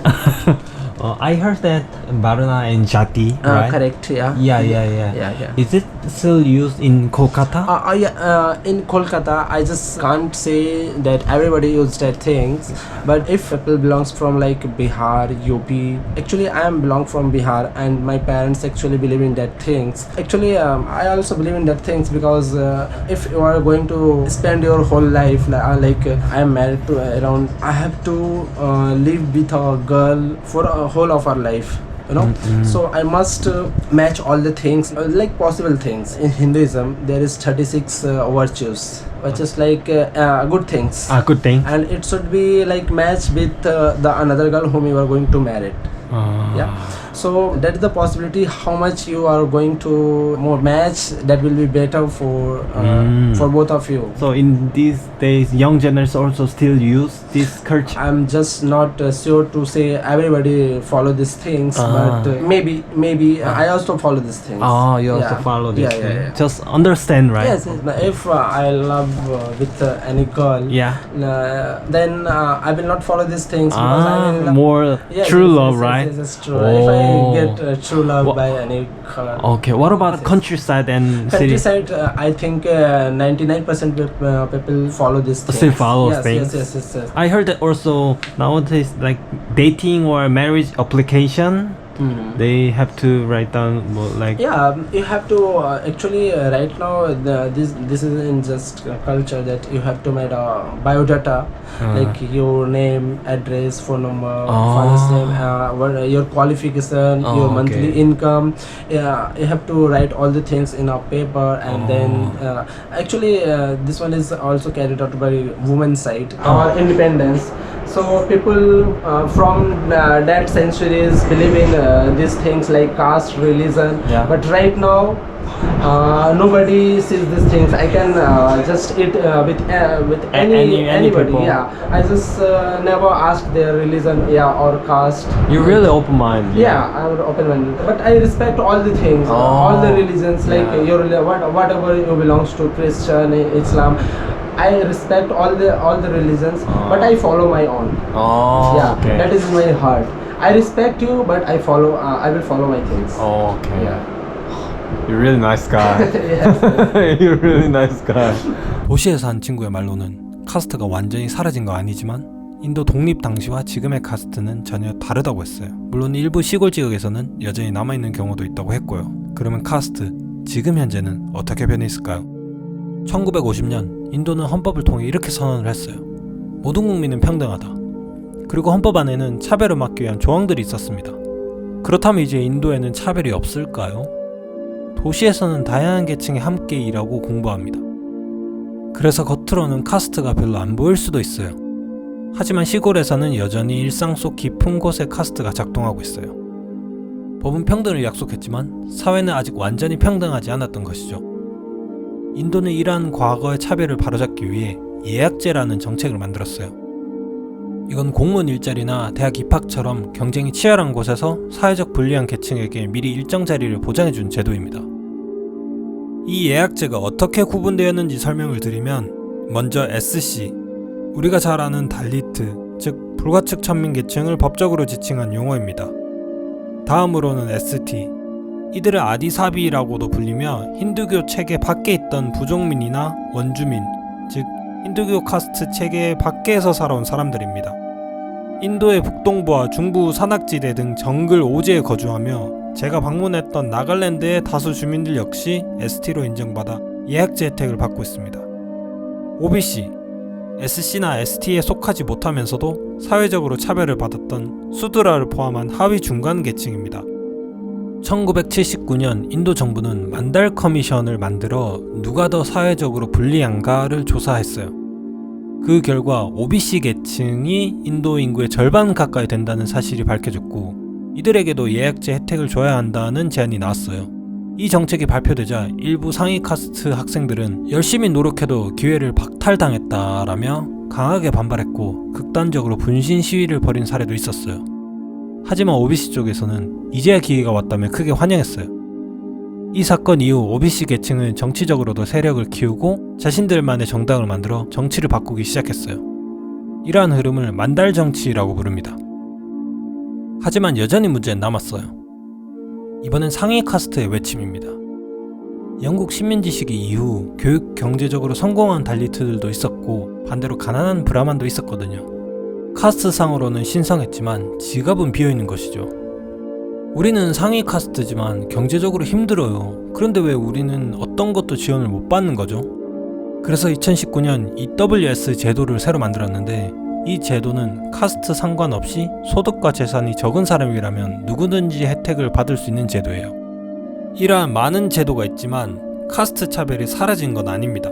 I heard that Varuna and Jati, right? Correct, yeah. Yeah. Is it still used in Kolkata? In Kolkata, I just can't say that everybody used that things, but if people belongs from like Bihar, UP, actually I am belong from Bihar, and my parents actually believe in that things. Actually, I also believe in that things because if you are going to spend your whole life, I am married to around, I have to live with a girl for a whole of our life. You know, so I must match all the things, like possible things. In Hinduism, there is 36 virtues, which is like good things. Good thing. And it should be like matched with the another girl whom you are going to marry. Yeah, so that is the possibility. How much you are going to more match, that will be better for both of you. So in these days, young generation also still use this culture. I'm just not sure to say everybody follow these things, but maybe I also follow these things. Oh, you also follow this thing. Just understand, right? Yes. If I love with any girl, then I will not follow these things because I will more true love, right? Yes, it's true. If I get true love by any girl. Okay, what about countryside and city? Countryside, I think 99% people follow this thing. Still follow things. Yes. I heard that also nowadays, like dating or marriage application, they have to write down like. Yeah, you have to actually right now this is in just culture that you have to make a biodata, like your name, address, phone number, father's name, what your qualification, your monthly income. Yeah, you have to write all the things in a paper, and then actually this one is also carried out by women's side. Our independence. So people from that centuries believe in these things like caste, religion. But right now, nobody sees these things. I can just eat with anybody. people. Yeah, I just never ask their religion, or caste. You're really open-minded. Yeah, I'm open-minded, but I respect all the things, all the religions. Like your whatever you belongs to, Christian, Islam. I respect all the religions, but I follow my own. Okay. That is in my heart. I respect you, but I will follow my things. Okay. Yeah. You're really nice guy. You're really nice guy. 도시에서 한 친구의 말로는 카스트가 완전히 사라진 거 아니지만 인도 독립 당시와 지금의 카스트는 전혀 다르다고 했어요. 물론 일부 시골 지역에서는 여전히 남아있는 경우도 있다고 했고요. 그러면 카스트, 지금 현재는 어떻게 변해 있을까요? 1950년 인도는 헌법을 통해 이렇게 선언을 했어요. 모든 국민은 평등하다. 그리고 헌법 안에는 차별을 막기 위한 조항들이 있었습니다. 그렇다면 이제 인도에는 차별이 없을까요? 도시에서는 다양한 계층이 함께 일하고 공부합니다. 그래서 겉으로는 카스트가 별로 안 보일 수도 있어요. 하지만 시골에서는 여전히 일상 속 깊은 곳에 카스트가 작동하고 있어요. 법은 평등을 약속했지만 사회는 아직 완전히 평등하지 않았던 것이죠. 인도는 이러한 과거의 차별을 바로잡기 위해 예약제라는 정책을 만들었어요. 이건 공무원 일자리나 대학 입학처럼 경쟁이 치열한 곳에서 사회적 불리한 계층에게 미리 일정 자리를 보장해준 제도입니다. 이 예약제가 어떻게 구분되었는지 설명을 드리면, 먼저 SC, 우리가 잘 아는 달리트, 즉 불가측 천민 계층을 법적으로 지칭한 용어입니다. 다음으로는 ST, 이들을 아디사비라고도 불리며 힌두교 체계 밖에 있던 부족민이나 원주민, 즉 힌두교 카스트 체계 밖에서 살아온 사람들입니다. 인도의 북동부와 중부 산악지대 등 정글 오지에 거주하며 제가 방문했던 나갈랜드의 다수 주민들 역시 ST로 인정받아 예약제 혜택을 받고 있습니다. OBC, SC나 ST에 속하지 못하면서도 사회적으로 차별을 받았던 수드라를 포함한 하위 중간 계층입니다. 1979년 인도 정부는 만달 커미션을 만들어 누가 더 사회적으로 불리한가를 조사했어요. 그 결과 OBC 계층이 인도 인구의 절반 가까이 된다는 사실이 밝혀졌고, 이들에게도 예약제 혜택을 줘야 한다는 제안이 나왔어요. 이 정책이 발표되자 일부 상위 카스트 학생들은 열심히 노력해도 기회를 박탈당했다라며 강하게 반발했고 극단적으로 분신 시위를 벌인 사례도 있었어요. 하지만 OBC 쪽에서는 이제야 기회가 왔다며 크게 환영했어요. 이 사건 이후 OBC 계층은 정치적으로도 세력을 키우고 자신들만의 정당을 만들어 정치를 바꾸기 시작했어요. 이러한 흐름을 만달 정치라고 부릅니다. 하지만 여전히 문제는 남았어요. 이번엔 상위 카스트의 외침입니다. 영국 식민지 시기 이후 교육 경제적으로 성공한 달리트들도 있었고 반대로 가난한 브라만도 있었거든요. 카스트상으로는 신성했지만 지갑은 비어있는 것이죠. 우리는 상위 카스트지만 경제적으로 힘들어요. 그런데 왜 우리는 어떤 것도 지원을 못 받는 거죠? 그래서 2019년 EWS 제도를 새로 만들었는데 이 제도는 카스트 상관없이 소득과 재산이 적은 사람이라면 누구든지 혜택을 받을 수 있는 제도예요. 이러한 많은 제도가 있지만 카스트 차별이 사라진 건 아닙니다.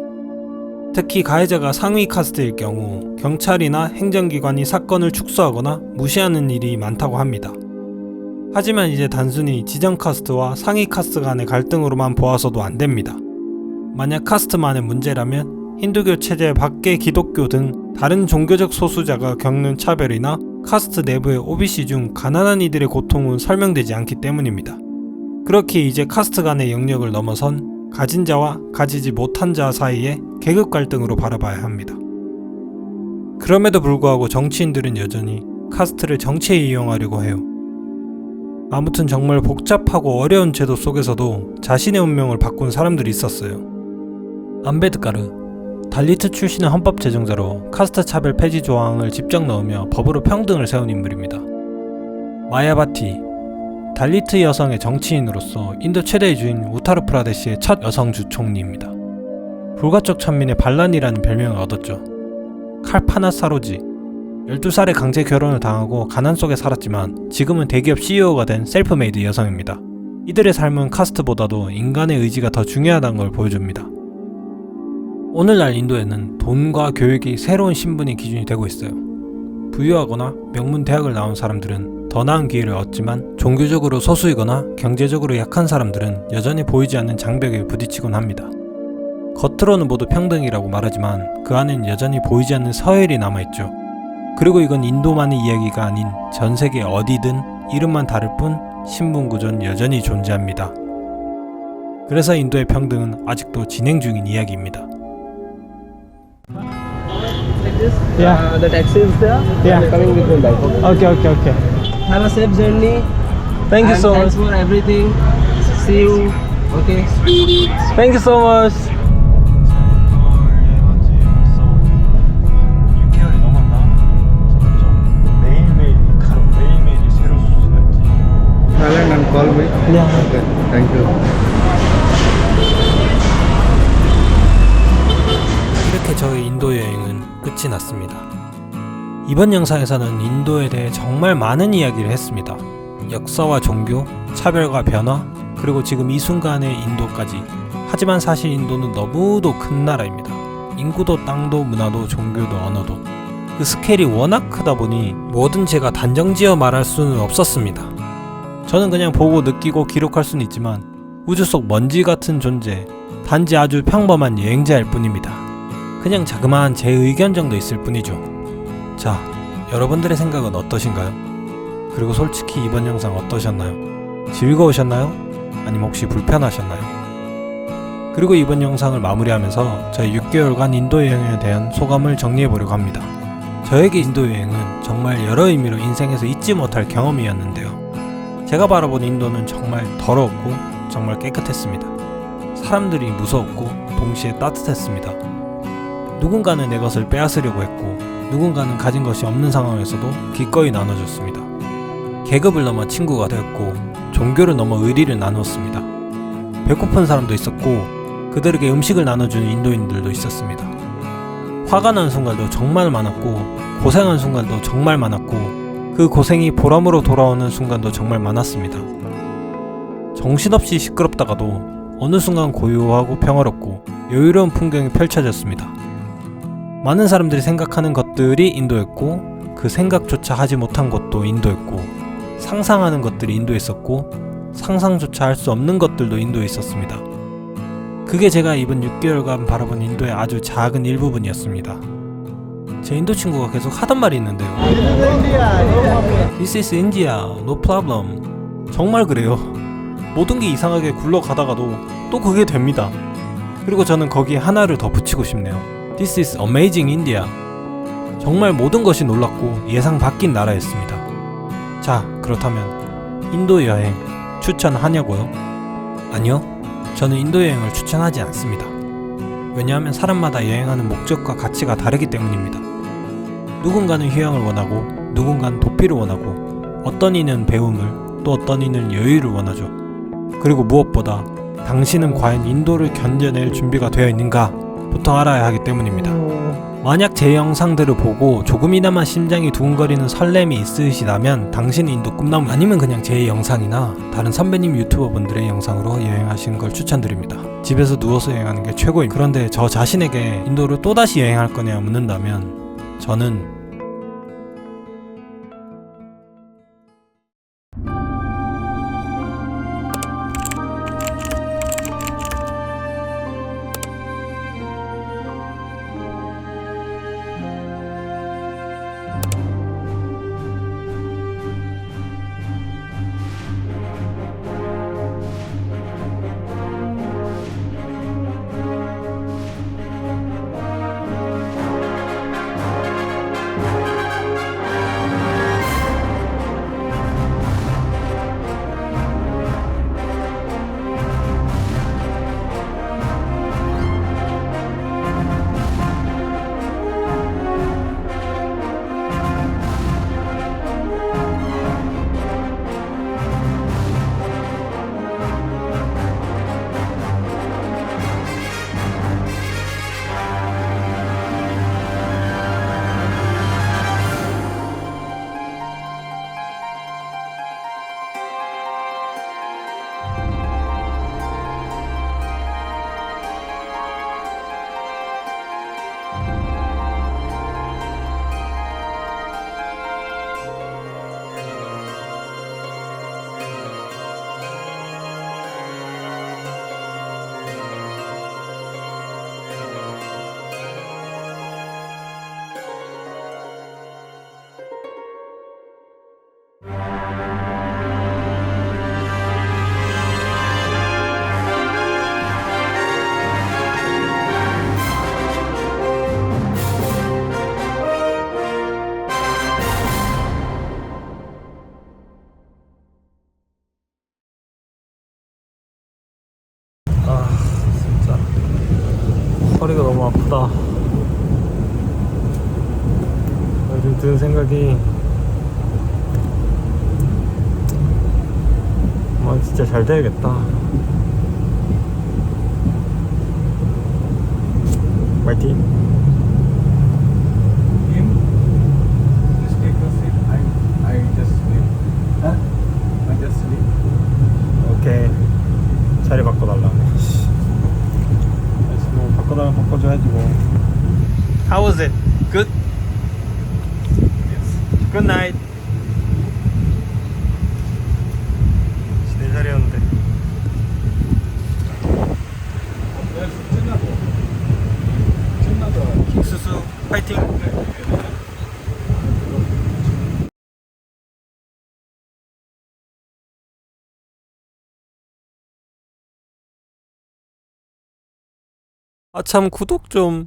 특히 가해자가 상위 카스트일 경우 경찰이나 행정기관이 사건을 축소하거나 무시하는 일이 많다고 합니다. 하지만 이제 단순히 지정 카스트와 상위 카스트 간의 갈등으로만 보아서도 안 됩니다. 만약 카스트만의 문제라면 힌두교 체제 밖의 기독교 등 다른 종교적 소수자가 겪는 차별이나 카스트 내부의 OBC 중 가난한 이들의 고통은 설명되지 않기 때문입니다. 그렇게 이제 카스트 간의 영역을 넘어선 가진 자와 가지지 못한 자 사이의 계급 갈등으로 바라봐야 합니다. 그럼에도 불구하고 정치인들은 여전히 카스트를 정치에 이용하려고 해요. 아무튼 정말 복잡하고 어려운 제도 속에서도 자신의 운명을 바꾼 사람들이 있었어요. 암베드카르, 달리트 출신의 헌법 제정자로 카스트 차별 폐지 조항을 직접 넣으며 법으로 평등을 세운 인물입니다. 마야바티, 달리트 여성의 정치인으로서 인도 최대의 주인 우타르 프라데시의 첫 여성 주총리입니다. 불가촉 천민의 반란이라는 별명을 얻었죠. 칼파나 사로지, 12살에 강제 결혼을 당하고 가난 속에 살았지만 지금은 대기업 CEO가 된 셀프메이드 여성입니다. 이들의 삶은 카스트보다도 인간의 의지가 더 중요하다는 걸 보여줍니다. 오늘날 인도에는 돈과 교육이 새로운 신분의 기준이 되고 있어요. 부유하거나 명문 대학을 나온 사람들은 더 나은 기회를 얻지만 종교적으로 소수이거나 경제적으로 약한 사람들은 여전히 보이지 않는 장벽에 부딪히곤 합니다. 겉으로는 모두 평등이라고 말하지만 그 안엔 여전히 보이지 않는 서열이 남아있죠. 그리고 이건 인도만의 이야기가 아닌 전 세계 어디든 이름만 다를 뿐 신분구조는 여전히 존재합니다. 그래서 인도의 평등은 아직도 진행 중인 이야기입니다. Yeah. The taxi is there. Yeah. I'm coming with my bike. Okay. Have a safe journey. Thank you And so thanks much. for everything. See you. Okay. Thank you so much. 6개월이 넘었나? 점점 매일매일이 새로 수술했지. Thailand and call me. Yeah. Okay. Thank you. 이렇게 저의 인도 여행은 끝이 났습니다. 이번 영상에서는 인도에 대해 정말 많은 이야기를 했습니다. 역사와 종교, 차별과 변화, 그리고 지금 이 순간의 인도까지. 하지만 사실 인도는 너무도 큰 나라입니다. 인구도 땅도 문화도 종교도 언어도. 그 스케일이 워낙 크다 보니 뭐든 제가 단정지어 말할 수는 없었습니다. 저는 그냥 보고 느끼고 기록할 수는 있지만 우주 속 먼지 같은 존재, 단지 아주 평범한 여행자일 뿐입니다. 그냥 자그마한 제 의견 정도 있을 뿐이죠. 자, 여러분들의 생각은 어떠신가요? 그리고 솔직히 이번 영상 어떠셨나요? 즐거우셨나요? 아니면 혹시 불편하셨나요? 그리고 이번 영상을 마무리하면서 저의 6개월간 인도 여행에 대한 소감을 정리해보려고 합니다. 저에게 인도 여행은 정말 여러 의미로 인생에서 잊지 못할 경험이었는데요. 제가 바라본 인도는 정말 더럽고 정말 깨끗했습니다. 사람들이 무서웠고 동시에 따뜻했습니다. 누군가는 내 것을 빼앗으려고 했고 누군가는 가진 것이 없는 상황에서도 기꺼이 나눠줬습니다. 계급을 넘어 친구가 되었고 종교를 넘어 의리를 나누었습니다. 배고픈 사람도 있었고 그들에게 음식을 나눠주는 인도인들도 있었습니다. 화가 나는 순간도 정말 많았고 고생한 순간도 정말 많았고 그 고생이 보람으로 돌아오는 순간도 정말 많았습니다. 정신없이 시끄럽다가도 어느 순간 고요하고 평화롭고 여유로운 풍경이 펼쳐졌습니다. 많은 사람들이 생각하는 것들이 인도였고 그 생각조차 하지 못한 것도 인도였고 상상하는 것들이 인도에 있었고 상상조차 할 수 없는 것들도 인도에 있었습니다. 그게 제가 이번 6개월간 바라본 인도의 아주 작은 일부분이었습니다. 제 인도 친구가 계속 하던 말이 있는데요. This is India, no problem. 정말 그래요. 모든 게 이상하게 굴러가다가도 또 그게 됩니다. 그리고 저는 거기에 하나를 더 붙이고 싶네요. This is amazing India. 정말 모든 것이 놀랍고 예상 바뀐 나라였습니다. 자, 그렇다면 인도 여행 추천하냐고요? 아니요, 저는 인도 여행을 추천하지 않습니다. 왜냐하면 사람마다 여행하는 목적과 가치가 다르기 때문입니다. 누군가는 휴양을 원하고 누군가는 도피를 원하고 어떤 이는 배움을 또 어떤 이는 여유를 원하죠. 그리고 무엇보다 당신은 과연 인도를 견뎌낼 준비가 되어 있는가 부터 알아야 하기 때문입니다. 만약 제 영상들을 보고 조금이나마 심장이 두근거리는 설렘이 있으시다면 당신은 인도 꿈나무, 아니면 그냥 제 영상이나 다른 선배님 유튜버 분들의 영상으로 여행하시는 걸 추천드립니다. 집에서 누워서 여행하는 게 최고입니다. 그런데 저 자신에게 인도를 또다시 여행할 거냐 묻는다면 저는 진짜 허리가 너무 아프다. 요즘 드는 생각이 진짜 잘 돼야겠다. 파이팅. 오케이, 자리 바꿔달라. 뭐 바꿔달라면 바꿔줘야지 뭐. How was it? Good? Yes. Good night. 내 자리였는데. 킹수수 파이팅. 아참, 구독 좀.